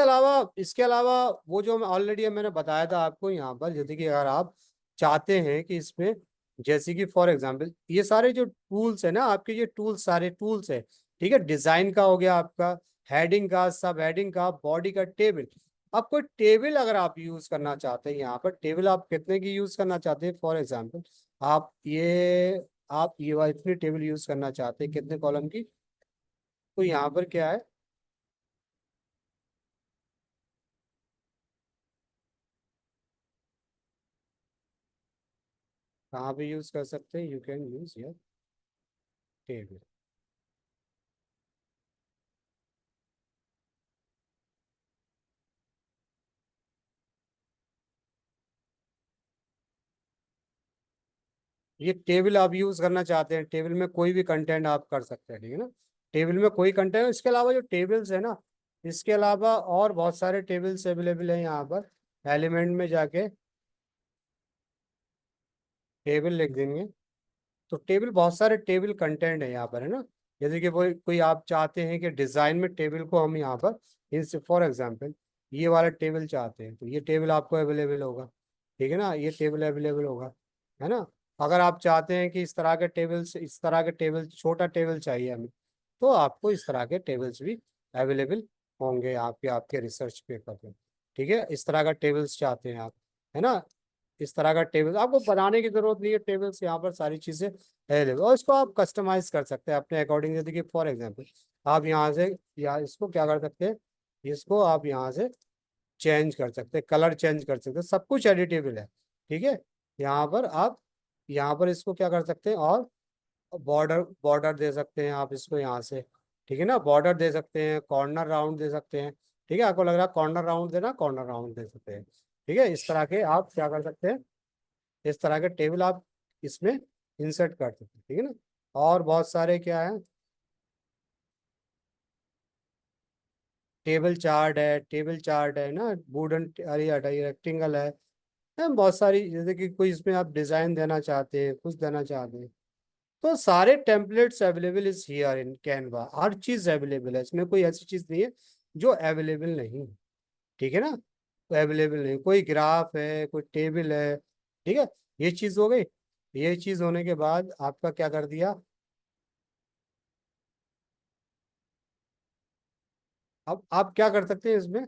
अलावा वो जो मैं ऑलरेडी मैंने बताया था आपको यहाँ पर, जैसे कि अगर आप चाहते हैं कि इसमें, जैसे कि फॉर एग्जांपल ये सारे जो टूल्स है ना आपके, ये टूल्स सारे टूल्स है, ठीक है, डिजाइन का हो गया आपका, हेडिंग का, सब हेडिंग का, बॉडी का, टेबल। अब कोई टेबल अगर आप यूज करना चाहते हैं, यहाँ पर टेबल आप कितने की यूज करना चाहते हैं, फॉर एग्जाम्पल आप ये वाली इतनी टेबल यूज करना चाहते हैं, कितने कॉलम की, तो यहाँ पर क्या है, कहाँ पे यूज कर सकते हैं, you can use your table. ये टेबल आप यूज करना चाहते हैं, टेबल में कोई भी कंटेंट आप कर सकते हैं, ठीक है ना, टेबल में कोई कंटेंट। इसके अलावा जो टेबल्स है ना, इसके अलावा और बहुत सारे टेबल्स अवेलेबल हैं, यहाँ पर एलिमेंट में जाके टेबल लिख देंगे, तो टेबल, बहुत सारे टेबल कंटेंट है यहाँ पर, है ना। जैसे कि कोई कोई आप चाहते हैं कि डिजाइन में टेबल को हम यहाँ पर, फॉर एग्जाम्पल ये वाला टेबल चाहते हैं तो ये टेबल आपको अवेलेबल होगा, ठीक है ना, ये टेबल अवेलेबल होगा, है ना। अगर आप चाहते हैं कि इस तरह के टेबल छोटा टेबल चाहिए हमें, तो आपको इस तरह के टेबल्स भी अवेलेबल होंगे आपके आपके रिसर्च पेपर में, ठीक है। इस तरह का टेबल्स चाहते हैं आप, है ना, इस तरह का टेबल आपको बनाने की जरूरत नहीं है, टेबल्स यहाँ पर सारी चीजें अवेलेबल, और इसको आप कस्टमाइज कर सकते हैं अपने अकॉर्डिंग। जैसे कि फॉर एग्जांपल आप यहाँ से या इसको क्या कर सकते हैं, इसको आप यहाँ से चेंज कर सकते हैं, कलर चेंज कर सकते हैं, सब कुछ एडिटेबल है, ठीक है। यहाँ पर आप यहाँ पर इसको क्या कर सकते हैं, और बॉर्डर बॉर्डर दे सकते हैं आप इसको यहाँ से, ठीक है ना, बॉर्डर दे सकते हैं, कॉर्नर राउंड दे सकते हैं, ठीक है। आपको लग रहा है कॉर्नर राउंड देना, कॉर्नर राउंड दे सकते हैं, ठीक है। इस तरह के आप क्या कर सकते हैं, इस तरह के टेबल आप इसमें इंसर्ट कर सकते हैं, ठीक है ना। और बहुत सारे क्या है, टेबल चार्ट है ना, वुडन, अरे ये रेक्टेंगल है, बहुत सारी, जैसे कि कोई इसमें आप डिजाइन देना चाहते हैं, कुछ देना चाहते हैं, तो सारे templates available is here in Canva, हर चीज अवेलेबल है, इसमें कोई ऐसी चीज नहीं है जो अवेलेबल नहीं है, ठीक है ना। अवेलेबल नहीं, कोई ग्राफ है, कोई टेबल है, ठीक है। ये चीज हो गई, ये चीज होने के बाद आपका क्या कर दिया, अब आप क्या कर सकते हैं इसमें,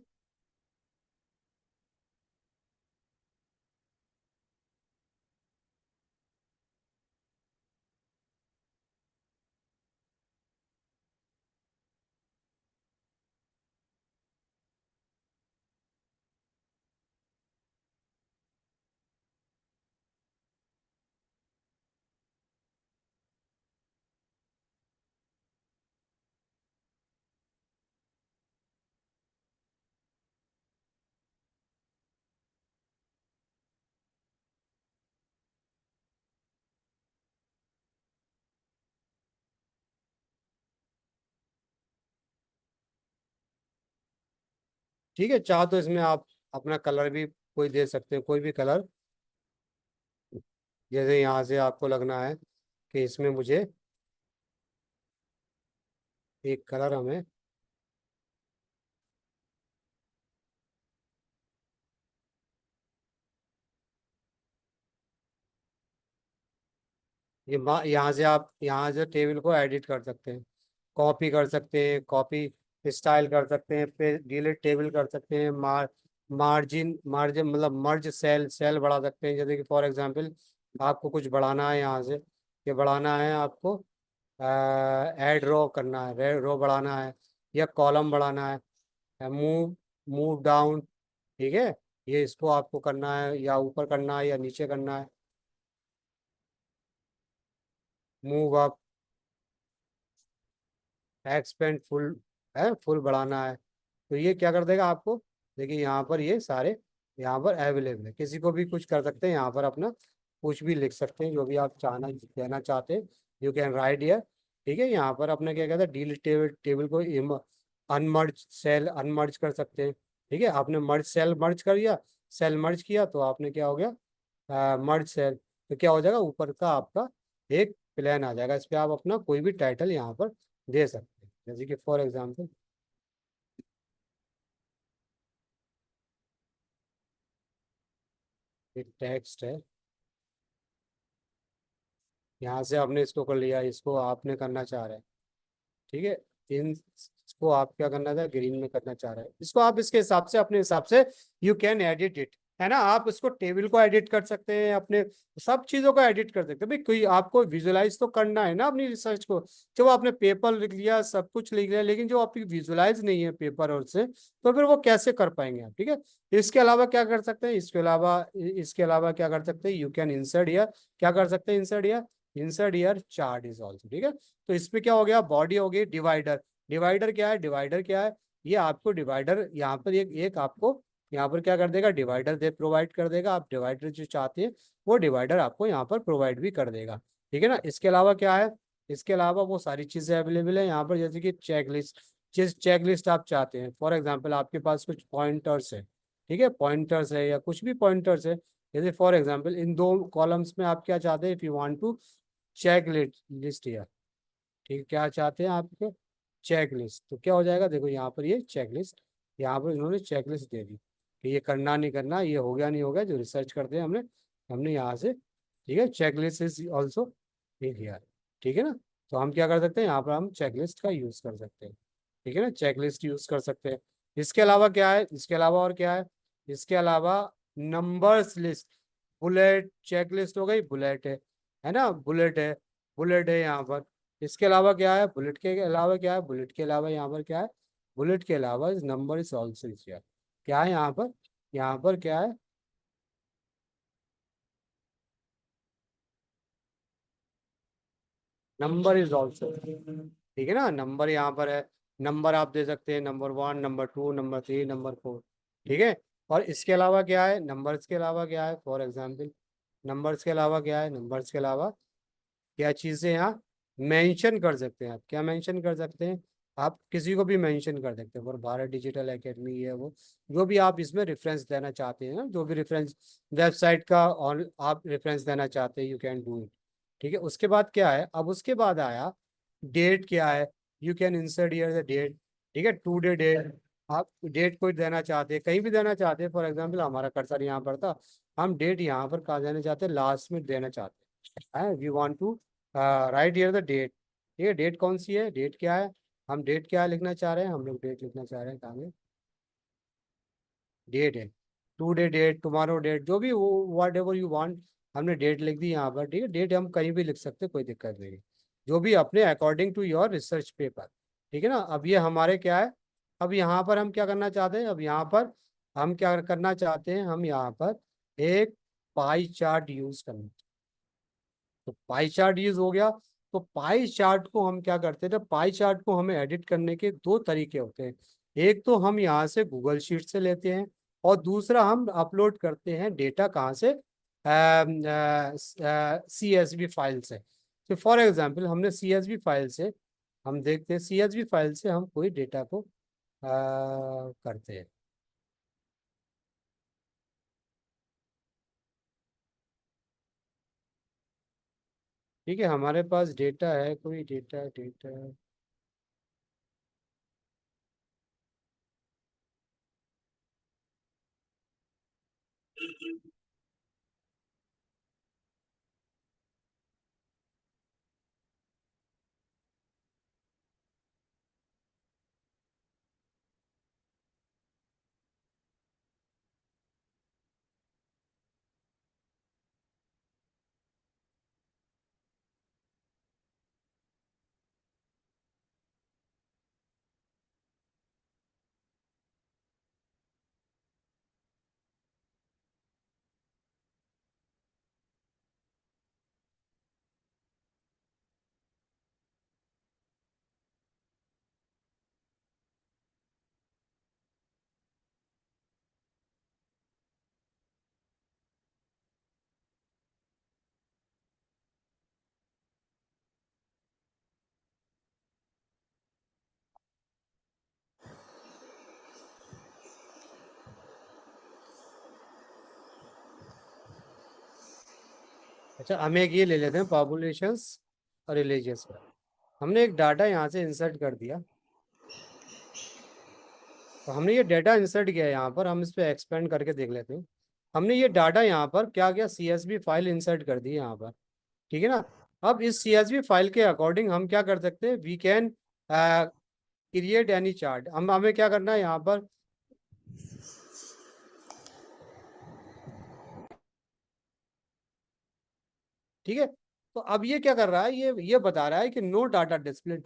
ठीक है। चाहो तो इसमें आप अपना कलर भी कोई दे सकते हैं, कोई भी कलर, जैसे यहाँ से आपको लगना है कि इसमें मुझे एक कलर हमें, यहाँ से आप यहाँ से टेबल को एडिट कर सकते हैं, कॉपी कर सकते हैं, कॉपी स्टाइल कर सकते हैं, फिर डिलीट टेबल कर सकते हैं, मार्जिन मार्जिन मतलब मर्ज सेल बढ़ा सकते हैं। जैसे कि फॉर एग्जांपल आपको कुछ बढ़ाना है, यहाँ से ये बढ़ाना है आपको, ऐड रो करना है, रो बढ़ाना है, या कॉलम बढ़ाना है, मूव मूव डाउन, ठीक है। ये इसको आपको करना है, या ऊपर करना है या नीचे करना है, मूव अप, एक्सपेंड फुल है, फुल बढ़ाना है, तो ये क्या कर देगा आपको, देखिए यहाँ पर ये सारे यहाँ पर अवेलेबल है, किसी को भी कुछ कर सकते हैं, यहाँ पर अपना कुछ भी लिख सकते हैं, जो भी आप कहना चाहते हैं, यू कैन राइट हियर, ठीक है। यहाँ पर अपने क्या कहते हैं, डिलीट टेबल को अनमर्ज सेल अनमर्ज कर सकते हैं, ठीक है। आपने मर्ज सेल मर्ज कर दिया, सेल मर्ज किया तो आपने क्या हो गया, मर्ज सेल, तो क्या हो जाएगा, ऊपर का आपका एक प्लान आ जाएगा, इस पर आप अपना कोई भी टाइटल यहाँ पर दे सकते हैं। जैसे कि फॉर एग्जाम्पल एक टेक्स्ट है, यहाँ से आपने इसको कर लिया, इसको आपने करना चाह रहे हैं, ठीक है। इन इसको आप क्या करना था, ग्रीन में करना चाह रहे हैं, इसको आप इसके हिसाब से अपने हिसाब से यू कैन एडिट इट, है ना। आप इसको टेबल को एडिट कर सकते हैं, अपने सब चीजों को एडिट कर सकते हैं भाई, कोई आपको विजुलाइज तो करना है ना अपनी रिसर्च को। जब आपने पेपर लिख लिया, सब कुछ लिख लिया, लेकिन जो आपकी विजुलाइज नहीं है पेपर और से, तो फिर वो कैसे कर पाएंगे आप, ठीक है। इसके अलावा क्या कर सकते हैं, इसके अलावा क्या कर सकते हैं, यू कैन इंसर्ट हियर, क्या कर सकते हैं, insert here chart is also, ठीक है। तो इसमें क्या हो गया, बॉडी हो गई, डिवाइडर, डिवाइडर क्या है, ये आपको डिवाइडर यहाँ पर एक आपको यहाँ पर क्या कर देगा, डिवाइडर दे प्रोवाइड कर देगा, आप डिवाइडर जो चाहते हैं वो डिवाइडर आपको यहाँ पर प्रोवाइड भी कर देगा, ठीक है ना। इसके अलावा क्या है, इसके अलावा वो सारी चीजें अवेलेबल है यहाँ पर, जैसे कि चेक लिस्ट, जिस चेक लिस्ट आप चाहते हैं, फॉर एग्जाम्पल आपके पास कुछ पॉइंटर्स है, ठीक है, पॉइंटर्स है या कुछ भी पॉइंटर्स है, जैसे फॉर एग्जाम्पल इन दो कॉलम्स में आप क्या चाहते हैं, if you want to check list या, ठीक है, क्या चाहते हैं आपके चेक लिस्ट, तो क्या हो जाएगा, देखो यहाँ पर ये चेक लिस्ट यहाँ पर इन्होंने चेकलिस्ट दे दी कि ये करना नहीं करना, ये हो गया नहीं हो गया, जो रिसर्च करते हैं हमने हमने यहाँ से, ठीक है, चेकलिस्ट इज ऑल्सो हियर, ठीक है ना। तो हम क्या कर सकते हैं, यहाँ पर हम चेकलिस्ट का यूज कर सकते हैं, ठीक है ना, चेकलिस्ट यूज कर सकते हैं। इसके अलावा क्या है, इसके अलावा और क्या है, इसके अलावा नंबर्स लिस्ट, बुलेट चेकलिस्ट हो गई, बुलेट है ना, बुलेट है, बुलेट है यहाँ पर। इसके अलावा क्या है, बुलेट के अलावा क्या है, बुलेट के अलावा यहाँ पर क्या है, बुलेट के अलावा इस नंबर इज ऑल्सो हियर, क्या है यहाँ पर क्या है, नंबर इज ऑल्सो, ठीक है ना, नंबर यहाँ पर है, नंबर आप दे सकते हैं, नंबर 1, नंबर 2, नंबर 3, नंबर 4, ठीक है। और इसके अलावा क्या है, नंबर्स के अलावा क्या है, फॉर एग्जाम्पल नंबर्स के अलावा क्या है, नंबर्स के अलावा क्या चीज़ें यहाँ मेंशन कर सकते हैं, आप क्या मेंशन कर सकते हैं, आप किसी को भी मेंशन कर सकते हैं, और भारत डिजिटल एकेडमी है वो, जो भी आप इसमें रेफरेंस देना चाहते हैं ना, जो भी रेफरेंस वेबसाइट का और आप रेफरेंस देना चाहते हैं, यू कैन डू इट, ठीक है। उसके बाद क्या है, अब उसके बाद आया डेट, क्या है, you can insert here the date, ठीक है, टू डे डेट, आप डेट कोई देना चाहते हैं, कहीं भी देना चाहते हैं, फॉर एग्जाम्पल हमारा कर्सर यहाँ पर था, हम डेट यहाँ पर कहाँ देना चाहते हैं, लास्ट में देना चाहते हैं, we want to write here the date, ठीक है, डेट कौन सी है, डेट क्या है, हम डेट क्या लिखना चाह रहे हैं, हम लोग डेट लिखना चाह रहे हैं, कहाँ में डेट है, today date, tomorrow date, जो भी वो वट एवर यू वांट, हमने डेट लिख दी यहाँ पर, ठीक है, डेट हम कहीं भी लिख सकते हैं, कोई दिक्कत नहीं है, जो भी अपने according to your research paper, ठीक है ना। अब ये हमारे क्या है, अब यहाँ पर हम क्या करना चाहते हैं, अब यहाँ पर हम क्या करना चाहते हैं, हम यहाँ पर एक पाई चार्ट यूज करना, तो पाई चार्ट यूज हो गया। तो पाई चार्ट को हम क्या करते हैं, पाई चार्ट को हमें एडिट करने के दो तरीके होते हैं, एक तो हम यहाँ से गूगल शीट से लेते हैं, और दूसरा हम अपलोड करते हैं डेटा कहाँ से, CSV फाइल से। तो फॉर एग्जांपल हमने CSV फाइल से, हम देखते हैं CSV फाइल से हम कोई डेटा को करते हैं, ठीक है, हमारे पास डेटा है, कोई डेटा डेटा, अच्छा हम एक ये ले लेते हैं, पॉपुलेशंस और रिलीजियस का, हमने एक डाटा यहाँ से इंसर्ट कर दिया, तो हमने ये डाटा इंसर्ट किया है यहाँ पर, हम इस पे एक्सपेंड करके देख लेते हैं। हमने ये डाटा यहाँ पर क्या किया, CSV फाइल इंसर्ट कर दी यहाँ पर, ठीक है ना। अब इस CSV फाइल के अकॉर्डिंग हम क्या कर सकते हैं, we can create any chart, हम हमें क्या करना है यहाँ पर, ठीक है। तो अब ये क्या कर रहा है, ये बता रहा है कि no data display,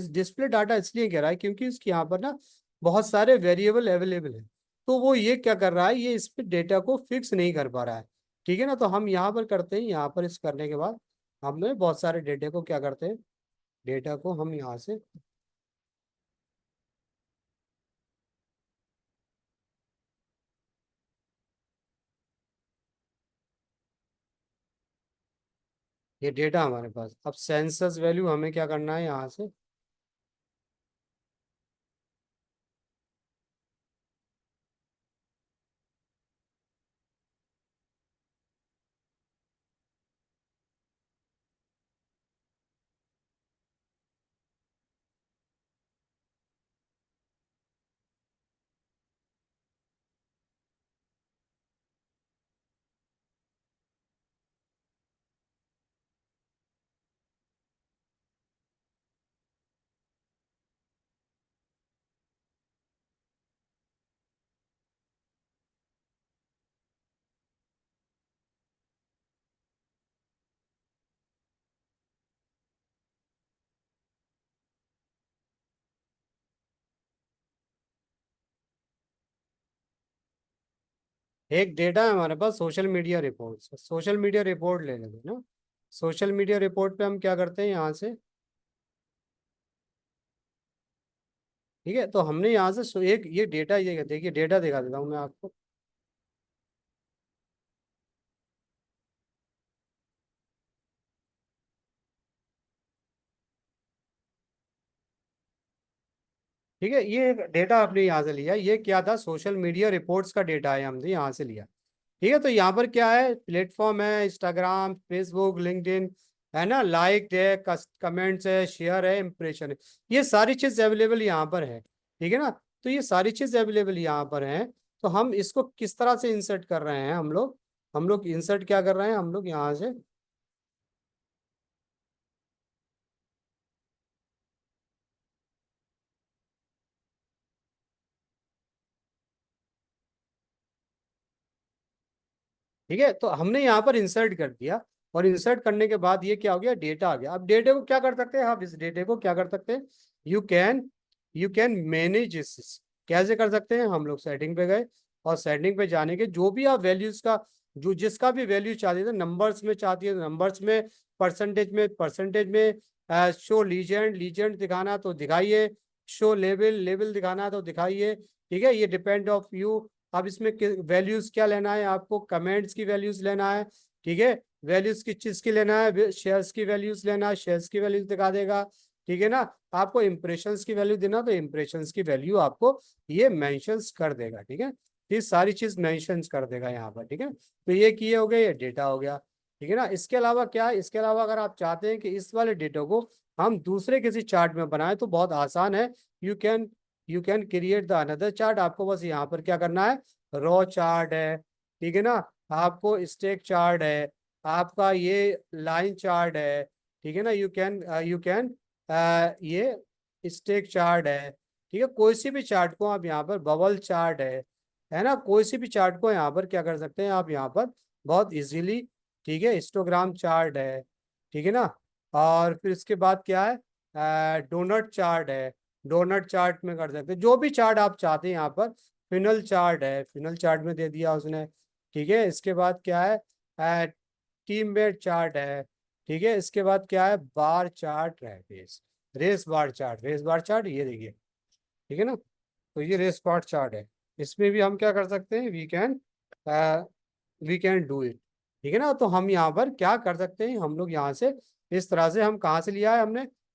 display data इसलिए कह रहा है क्योंकि इसके यहाँ पर ना बहुत सारे वेरिएबल अवेलेबल है, तो वो ये क्या कर रहा है, ये इस पे डेटा को फिक्स नहीं कर पा रहा है, ठीक है ना। तो हम यहाँ पर करते हैं, यहाँ पर इस करने के बाद हमें बहुत सारे डेटा को क्या करते हैं, डेटा को हम यहाँ से, ये डेटा हमारे पास, अब सेंसस वैल्यू हमें क्या करना है यहाँ से, एक डेटा है हमारे पास social media report. Social media report ले लेते हैं ना। सोशल मीडिया रिपोर्ट पे हम क्या करते हैं यहाँ से, ठीक है। तो हमने यहाँ से एक ये डेटा, ये देखिए डेटा दिखा देता हूँ मैं आपको। ठीक है, ये डेटा आपने यहाँ से लिया, ये क्या था, सोशल मीडिया रिपोर्ट्स का डेटा है, हमने यहाँ से लिया। ठीक है, तो यहाँ पर क्या है, प्लेटफॉर्म है, इंस्टाग्राम, फेसबुक, लिंक्डइन, है ना, लाइक है, कमेंट्स है, शेयर है, इंप्रेशन है, ये सारी चीज अवेलेबल यहाँ पर है। ठीक है ना, तो ये सारी चीज अवेलेबल यहाँ पर है। तो हम इसको किस तरह से इंसर्ट कर रहे हैं, हम लोग इंसर्ट क्या कर रहे हैं, हम लोग यहाँ से, ठीक है, तो हमने यहाँ पर इंसर्ट कर दिया, और इंसर्ट करने के बाद ये क्या हो गया, डेटा आ गया। अब डेटा को क्या कर सकते हैं आप, इस डेटा को क्या कर सकते हैं, यू कैन मैनेज इस, कैसे कर सकते हैं, हम लोग सेटिंग पे गए, और सेटिंग पे जाने के जो भी आप वैल्यूज का, जो जिसका भी वैल्यू चाहते थे, नंबर्स में चाहती है नंबर्स में, परसेंटेज में शो लीजेंड दिखाना तो दिखाइए, शो लेवल दिखाना तो दिखाइए। ठीक है, ये डिपेंड ऑफ यू। अब इसमें वैल्यूज क्या लेना है आपको, कमेंट्स की वैल्यूज लेना है। ठीक है, वैल्यूज किस चीज की लेना है, शेयर्स की वैल्यूज लेना है, शेयर्स की वैल्यूज दिखा देगा। ठीक है ना, आपको इंप्रेशंस की वैल्यू देना, तो इंप्रेशंस की वैल्यू आपको ये मेंशंस कर देगा। ठीक है, ये सारी चीज मेंशंस कर देगा यहाँ पर। ठीक है, तो ये किए हो गए, ये डेटा हो गया। ठीक है ना, इसके अलावा क्या है, इसके अलावा अगर आप चाहते हैं कि इस वाले डेटा को हम दूसरे किसी चार्ट में बनाए, तो बहुत आसान है। You can create the another chart. आपको बस यहाँ पर क्या करना है, रॉ चार्ट है, ठीक है ना, आपको स्टेक चार्ट है, आपका ये लाइन चार्ट है, ठीक है ना, यू कैन ये स्टेक चार्ट है। ठीक है, कोई सी भी चार्ट को आप यहाँ पर, बबल चार्ट है ना, कोई सी भी चार्ट को यहाँ पर क्या कर सकते हैं आप, यहाँ पर बहुत इजीली। ठीक है, हिस्टोग्राम चार्ट है, ठीक है ना, और फिर इसके बाद क्या है, डोनट चार्ट है, डोनट चार्ट में कर सकते हैं, जो भी चार्ट आप चाहते हैं यहाँ पर। फिनल चार्ट है, फिनल चार्ट में दे दिया उसने। ठीक है, इसके बाद क्या है, टीम बेड चार्ट है। ठीक है, इसके बाद क्या है, बार चार्ट है, रेस बार चार्ट ये देखिए। ठीक है ना, तो ये रेस बार चार्ट है, इसमें भी हम क्या कर सकते हैं, वी कैन डू इट। ठीक है ना, तो हम यहाँ पर क्या कर सकते हैं, हम लोग यहाँ से इस तरह से, हम कहाँ से लिया है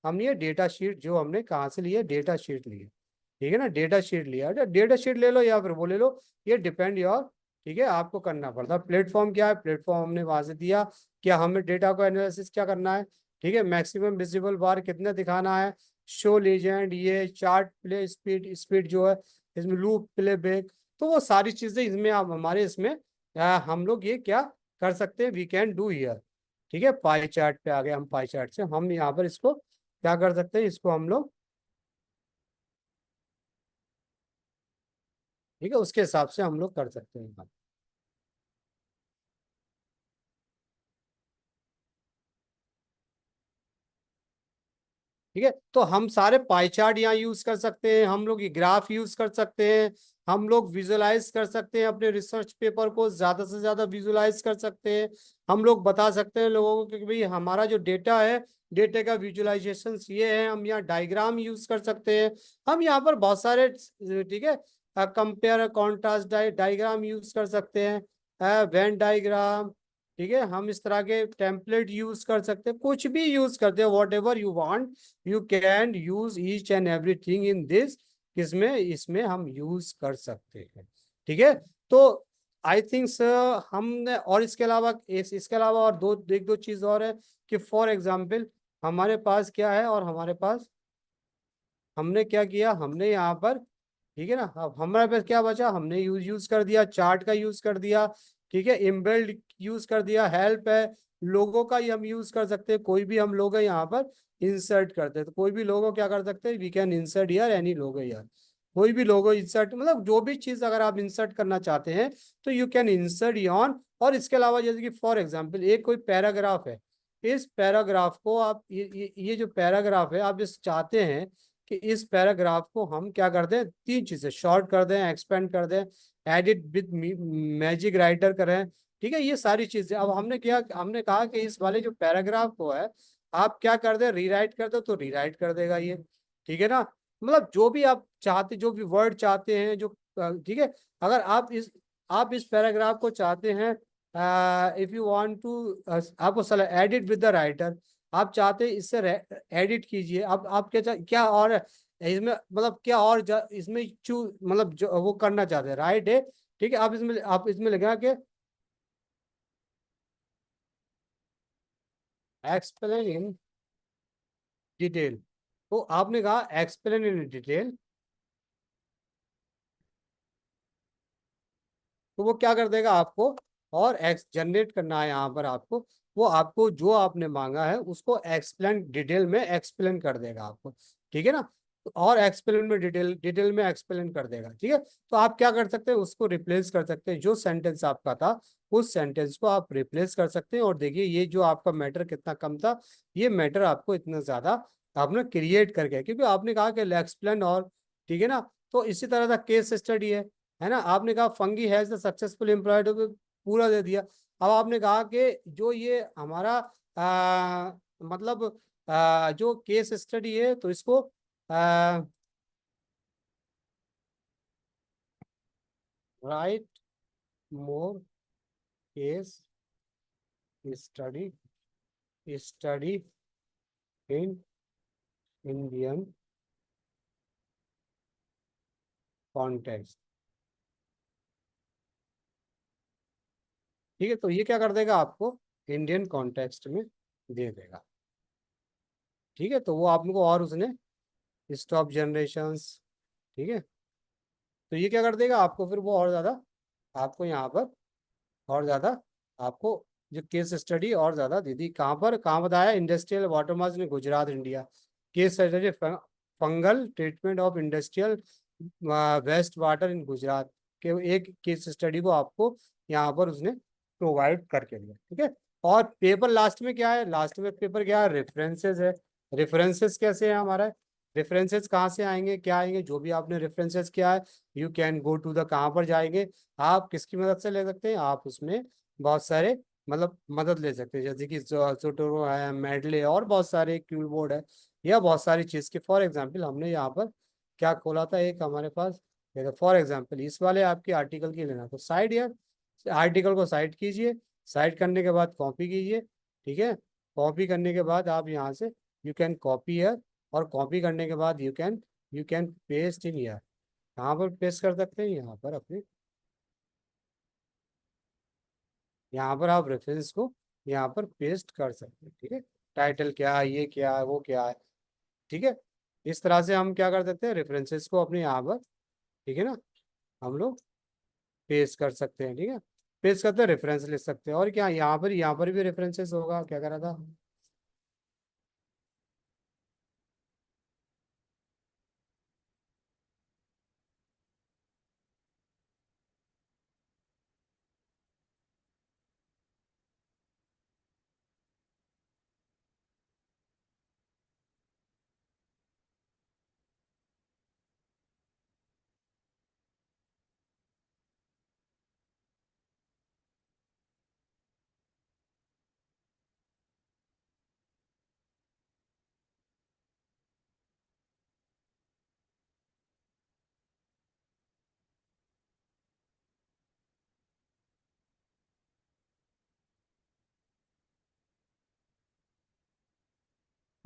हमने ये डेटा शीट, जो हमने कहाँ से लिया, डेटा शीट लिया। ठीक है ना, डेटा शीट लिया, डेटा शीट ले लो या फिर वो ले लो, ये डिपेंड योर। ठीक है, आपको करना पड़ता है। प्लेटफॉर्म क्या है, प्लेटफॉर्म हमने वहां से दिया, क्या हमें डेटा को एनालिसिस क्या करना है। ठीक है, मैक्सिमम विजिबल बार कितना दिखाना है, शो लीजेंड, ये चार्ट प्ले स्पीड जो है, इसमें लूप प्ले बैक, तो वो सारी चीजें इसमें आप हमारे इसमें हम लोग ये क्या कर सकते हैं, वी कैन डू हियर। ठीक है, पाई चार्ट पे आ गए हम, पाई चार्ट से हम यहाँ पर इसको क्या कर सकते हैं, इसको हम लोग, ठीक है, उसके हिसाब से हम लोग कर सकते हैं। ठीक है, तो हम सारे पाई चार्ट यहाँ यूज कर सकते हैं, हम लोग ये ग्राफ यूज कर सकते हैं, हम लोग विजुलाइज कर सकते हैं अपने रिसर्च पेपर को, ज्यादा से ज्यादा विजुलाइज कर सकते हैं। हम लोग बता सकते हैं लोगों को कि भाई हमारा जो डेटा है, डेटा का विजुलाइजेशन ये है, हम यहाँ डायग्राम यूज कर सकते हैं। हम यहाँ पर बहुत सारे, ठीक है, कंपेयर कॉन्ट्रास्ट डायग्राम यूज कर सकते हैं, वेन डायग्राम। ठीक है, हम इस तरह के टेम्पलेट यूज कर सकते हैं, कुछ भी यूज करते हैं, what ever you want, you can use each and everything in this, किसमें, इसमें हम यूज कर सकते हैं। ठीक है, तो आई थिंक हमने, और इसके अलावा इसके अलावा और एक दो चीज और है, कि फॉर एग्जाम्पल हमारे पास क्या है, और हमारे पास हमने क्या किया, हमने यहाँ पर, ठीक है ना, अब हमारे पास क्या बचा, हमने यूज कर दिया, चार्ट का यूज कर दिया। ठीक है, इनबिल्ड यूज कर दिया, हेल्प है, लोगो का ही हम यूज कर सकते हैं, कोई भी हम लोगो यहाँ पर इंसर्ट करते हैं, तो कोई भी लोगो क्या कर सकते हैं, वी कैन इंसर्ट यार एनी लोगो यार, कोई भी लोगो इंसर्ट, मतलब जो भी चीज अगर आप इंसर्ट करना चाहते हैं, तो यू कैन इंसर्ट ऑन। और इसके अलावा जैसे कि फॉर एग्जाम्पल एक कोई पैराग्राफ है, इस पैराग्राफ को आप, ये जो पैराग्राफ है, आप इस चाहते हैं कि इस पैराग्राफ को हम क्या कर दें, तीन चीजें, शॉर्ट कर दें, एक्सपेंड कर दें, एडिट विद मैजिक राइटर करें। ठीक है, ये सारी चीजें। अब हमने कहा कि इस वाले जो पैराग्राफ को है आप क्या कर दे, रीराइट कर दो, तो रीराइट कर देगा ये। ठीक है ना, मतलब जो भी आप चाहते, जो भी वर्ड चाहते हैं, जो ठीक है। अगर आप इस पैराग्राफ को चाहते हैं, इफ यू वांट टू, आपको एडिट विद द राइटर, आप चाहते हैं इससे एडिट कीजिए। अब आप क्या और इसमें मतलब क्या और इसमें मतलब जो वो करना चाहते हैं, राइट है। ठीक है, आप इसमें लगा के एक्सप्लेन इन डिटेल, तो आपने कहा एक्सप्लेन इन डिटेल, तो वो क्या कर देगा आपको, और एक्स जनरेट करना है यहाँ पर आपको, वो आपको जो आपने मांगा है उसको एक्सप्लेन डिटेल में एक्सप्लेन कर देगा आपको। ठीक है ना, तो और एक्सप्लेन में डिटेल में एक्सप्लेन कर देगा। ठीक है, तो आप क्या कर सकते हैं, उसको रिप्लेस कर सकते हैं, जो सेंटेंस आपका था उस सेंटेंस को आप रिप्लेस कर सकते हैं। और देखिए ये जो आपका मैटर कितना कम था, ये मैटर आपको इतना ज्यादा आपने क्रिएट कर गया, क्योंकि आपने कहा कि एक्सप्लेन और, ठीक है ना। तो इसी तरह का केस स्टडी है ना, आपने कहा fungi has the successful employed, पूरा दे दिया। अब आपने कहा कि जो ये हमारा मतलब जो केस स्टडी है, तो इसको right more case study in Indian context. ठीक है, तो ये क्या कर देगा आपको, इंडियन कॉन्टेक्स्ट में दे देगा। ठीक है, तो वो आपको और उसने स्टॉप जनरेशंस, ठीक है, तो ये क्या कर देगा आपको, फिर वो और ज्यादा आपको यहाँ पर और ज्यादा आपको जो केस स्टडी और ज्यादा दे दी। कहाँ पर, कहाँ बताया, industrial water mass in Gujarat India, case study fungal treatment of industrial waste water in Gujarat के, एक केस स्टडी को आपको यहाँ पर उसने प्रोवाइड करके दिया। ठीक है, और पेपर लास्ट में क्या है, लास्ट में पेपर क्या है, रेफरेंसेस है। रेफरेंसेस कैसे है हमारा, रेफरेंसेस कहाँ से आएंगे, क्या आएंगे, जो भी आपने रेफरेंसेस किया है, you can go to the, कहाँ पर जाएंगे, आप किसकी मदद से ले सकते हैं, आप उसमें बहुत सारे मतलब मदद ले सकते हैं, जैसे कि जोटोरो है, मेडले, और बहुत सारे क्यूल बोर्ड है, या बहुत सारी चीज के। फॉर एग्जांपल हमने यहाँ पर क्या खोला था, एक हमारे पास, फॉर एग्जांपल इस वाले आपके आर्टिकल की लेना, तो साइड, यार आर्टिकल को साइड कीजिए, साइड करने के बाद कॉपी कीजिए। ठीक है, कॉपी करने के बाद आप यहाँ से यू कैन कॉपी हियर, और कॉपी करने के बाद you can paste in here. कहाँ पर पेस्ट कर सकते हैं, यहाँ पर अपने, यहाँ पर आप रेफरेंस को यहाँ पर पेस्ट कर सकते हैं। ठीक है, टाइटल क्या है, ये क्या है, वो क्या है। ठीक है, इस तरह से हम क्या कर सकते हैं, रेफरेंसेस को अपने यहाँ पर, ठीक है ना, हम लोग पेस्ट कर सकते हैं। ठीक है, पेस्ट करते हैं, रेफरेंस लिख सकते हैं। और क्या, यहाँ पर भी रेफरेंसेस होगा, क्या करा था,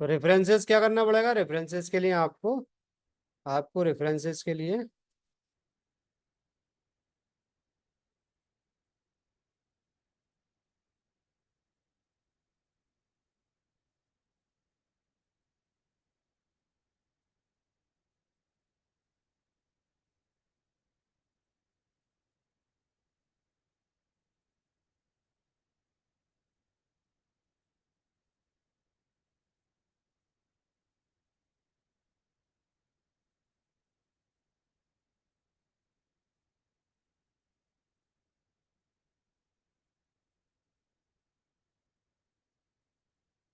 तो रेफरेंसेस क्या करना पड़ेगा, रेफरेंसेस के लिए आपको आपको रेफरेंसेस के लिए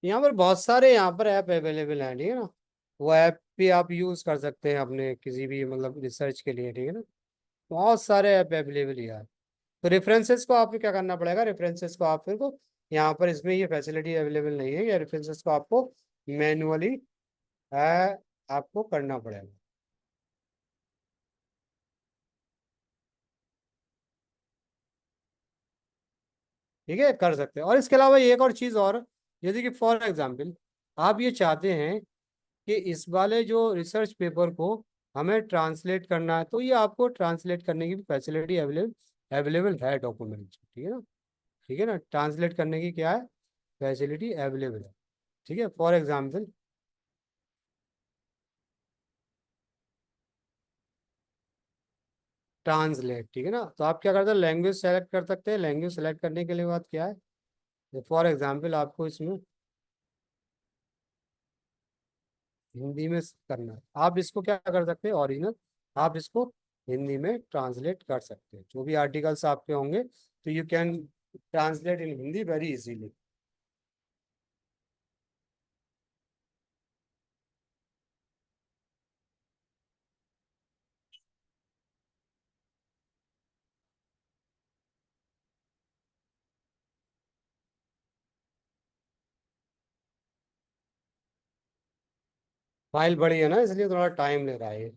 यहाँ पर बहुत सारे यहाँ पर ऐप अवेलेबल हैं। ठीक है ना, वो ऐप भी आप यूज कर सकते हैं अपने किसी भी मतलब रिसर्च के लिए, ठीक है ना। बहुत सारे ऐप अवेलेबल है यार। तो रेफरेंसेस को आपको क्या करना पड़ेगा, रेफरेंसेस को आप फिर को यहाँ पर इसमें ये फैसिलिटी अवेलेबल नहीं है, या रेफरेंसेस को आपको मैनुअली आपको करना पड़ेगा। ठीक है, कर सकते हैं। और इसके अलावा एक और चीज़ और, जैसे कि फॉर एग्जांपल आप ये चाहते हैं कि इस वाले जो रिसर्च पेपर को हमें ट्रांसलेट करना है, तो ये आपको ट्रांसलेट करने की भी फैसिलिटी अवेलेबल अवेलेबल है डॉक्यूमेंट, ठीक है ना। ठीक है ना, ट्रांसलेट करने की क्या है, फैसिलिटी अवेलेबल है। ठीक है, फॉर एग्जांपल ट्रांसलेट, ठीक है ना। तो आप क्या करते हैं, लैंग्वेज सेलेक्ट कर सकते हैं। लैंग्वेज सेलेक्ट करने के लिए बात क्या है, फॉर एग्जांपल आपको इसमें हिंदी में करना है, आप इसको क्या कर सकते हैं, ओरिजिनल आप इसको हिंदी में ट्रांसलेट कर सकते हैं। जो भी आर्टिकल्स आपके होंगे, तो you can translate in Hindi very easily. File बड़ी है ना, इसलिए थोड़ा टाइम ले रहा है ये।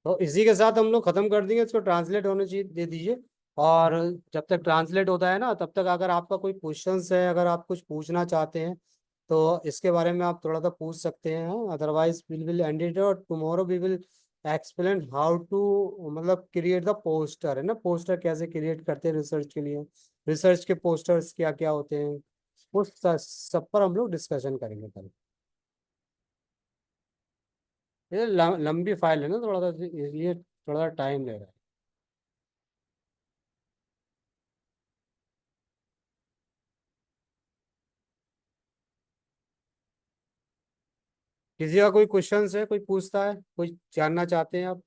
तो इसी के साथ हम लोग खत्म कर देंगे, इसको ट्रांसलेट होने चाहिए दे दीजिए। और जब तक ट्रांसलेट होता है ना, तब तक अगर आपका कोई क्वेश्चंस है, अगर आप कुछ पूछना चाहते हैं, तो इसके बारे में आप थोड़ा सा पूछ सकते हैं। अदरवाइज विल एंड इट, और tomorrow we will explain how to मतलब क्रिएट द पोस्टर, है ना। पोस्टर कैसे क्रिएट करते हैं रिसर्च के लिए, रिसर्च के पोस्टर्स क्या क्या होते हैं, उस सब पर हम लोग डिस्कशन करेंगे कल। ये लंबी फाइल है ना थोड़ा सा, इसलिए थोड़ा सा टाइम ले रहा है। किसी का कोई क्वेश्चन है, कोई पूछता है, कोई जानना चाहते हैं आप।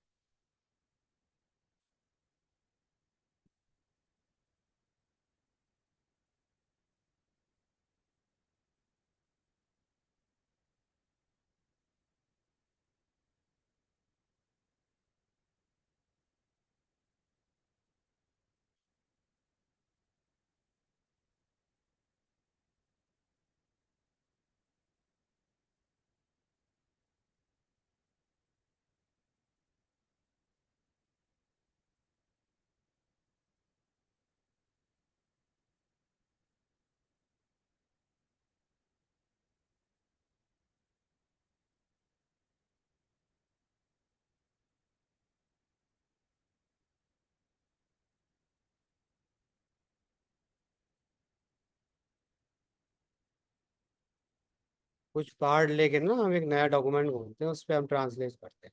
कुछ पार्ट लेके ना हम एक नया डॉक्यूमेंट खोलते हैं, उस पर हम ट्रांसलेट करते हैं।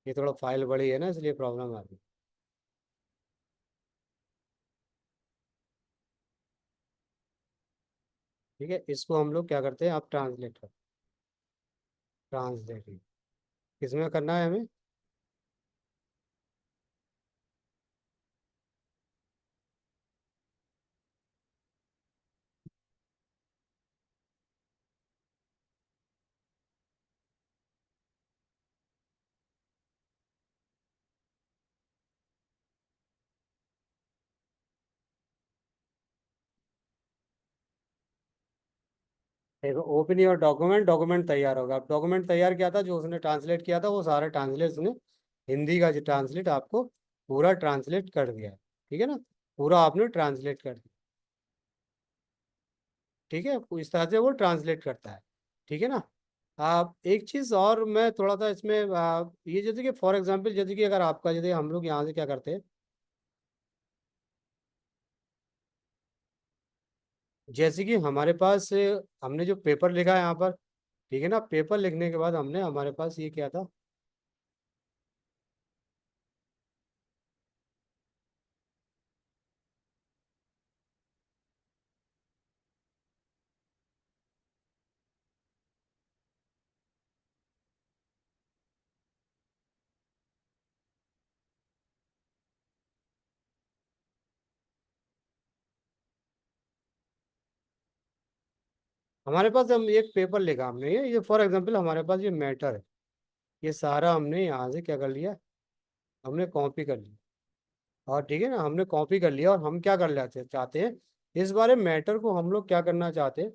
ये थोड़ा फाइल बड़ी है ना, इसलिए प्रॉब्लम आ रही है। ठीक है, इसको हम लोग क्या करते हैं, आप ट्रांसलेट कर, ट्रांसलेट किसमें करना है हमें। देखो, ओपन योर डॉक्यूमेंट, डॉक्यूमेंट तैयार होगा। अब डॉक्यूमेंट तैयार किया था, जो उसने ट्रांसलेट किया था, वो सारा ट्रांसलेट उसने हिंदी का जो ट्रांसलेट आपको पूरा ट्रांसलेट कर दिया है। ठीक है ना, पूरा आपने ट्रांसलेट कर दिया। ठीक है, इस तरह से वो ट्रांसलेट करता है। ठीक है ना। आप एक चीज़ और मैं थोड़ा सा इसमें ये जैसे कि फॉर एग्जांपल, जैसे कि अगर आपका, जैसे हम लोग यहाँ से क्या करते हैं, जैसे कि हमारे पास हमने जो पेपर लिखा है यहाँ पर, ठीक है ना, पेपर लिखने के बाद हमने हमारे पास ये क्या था, हमारे पास हम एक पेपर लिखा हमने, ये फॉर एग्जांपल हमारे पास ये मैटर है, ये सारा हमने यहाँ से क्या कर लिया, हमने कॉपी कर लिया। और ठीक है ना, हमने कॉपी कर लिया और हम क्या कर लेते चाहते हैं, इस बारे मैटर को हम लोग क्या करना चाहते हैं,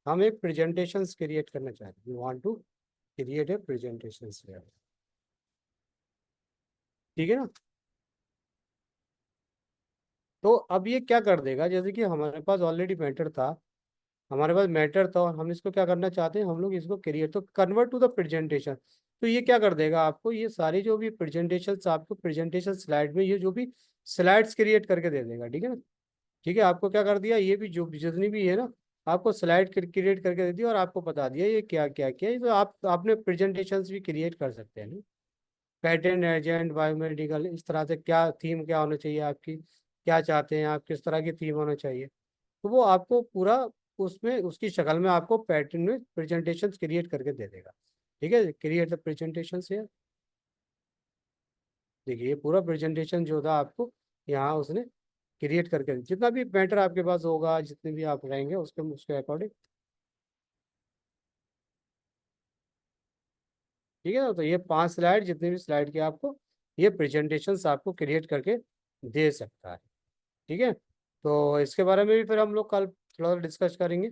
हम एक प्रेजेंटेशन क्रिएट करना चाहते हैं। We want to create a presentation, ठीक है ना। तो अब ये क्या कर देगा, जैसे कि हमारे पास ऑलरेडी मैटर था, हमारे पास मैटर था और हम इसको क्या करना चाहते हैं, हम लोग इसको क्रिएट तो कन्वर्ट टू द प्रेजेंटेशन। तो ये क्या कर देगा आपको, ये सारी जो भी प्रेजेंटेशन आपको प्रेजेंटेशन स्लाइड में ये जो भी स्लाइड्स क्रिएट करके दे देगा, ठीक है ना। ठीक है, आपको क्या कर दिया, ये भी जो जितनी भी है ना, आपको स्लाइड क्रिएट करके दे दिया और आपको बता दिया ये क्या क्या क्या है। तो आप अपने प्रेजेंटेशन भी क्रिएट कर सकते हैं ना, पेटेंट एजेंट बायोमेडिकल, इस तरह से क्या थीम क्या होना चाहिए आपकी, क्या चाहते हैं आप, किस तरह की थीम होना चाहिए, तो वो आपको पूरा उसमें उसकी शक्ल में आपको पैटर्न में प्रेजेंटेशन क्रिएट करके दे देगा। ठीक है, क्रिएट द प्रेजेंटेशन से, देखिए ये पूरा प्रेजेंटेशन जो था आपको यहाँ उसने क्रिएट करके, जितना भी मैटर आपके पास होगा, जितने भी आप रहेंगे उसके उसके अकॉर्डिंग, ठीक है ना। तो ये 5 स्लाइड, जितने भी स्लाइड के आपको ये प्रेजेंटेशन आपको क्रिएट करके दे सकता है, ठीक है। तो इसके बारे में भी फिर हम लोग कल थोड़ा डिस्कस करेंगे,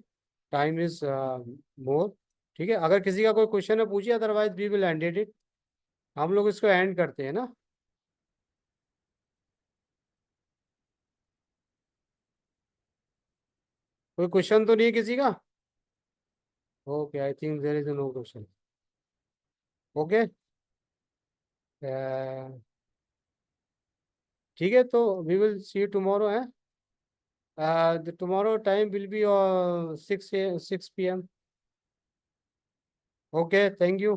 टाइम इज मोर, ठीक है। अगर किसी का कोई क्वेश्चन है पूछिए, otherwise we will end it, हम लोग इसको एंड करते हैं ना। कोई क्वेश्चन तो नहीं है किसी का? Okay, I think there is no question. Okay, ठीक है, तो we will see you tomorrow है, the tomorrow time will be 6 p.m. Okay, thank you.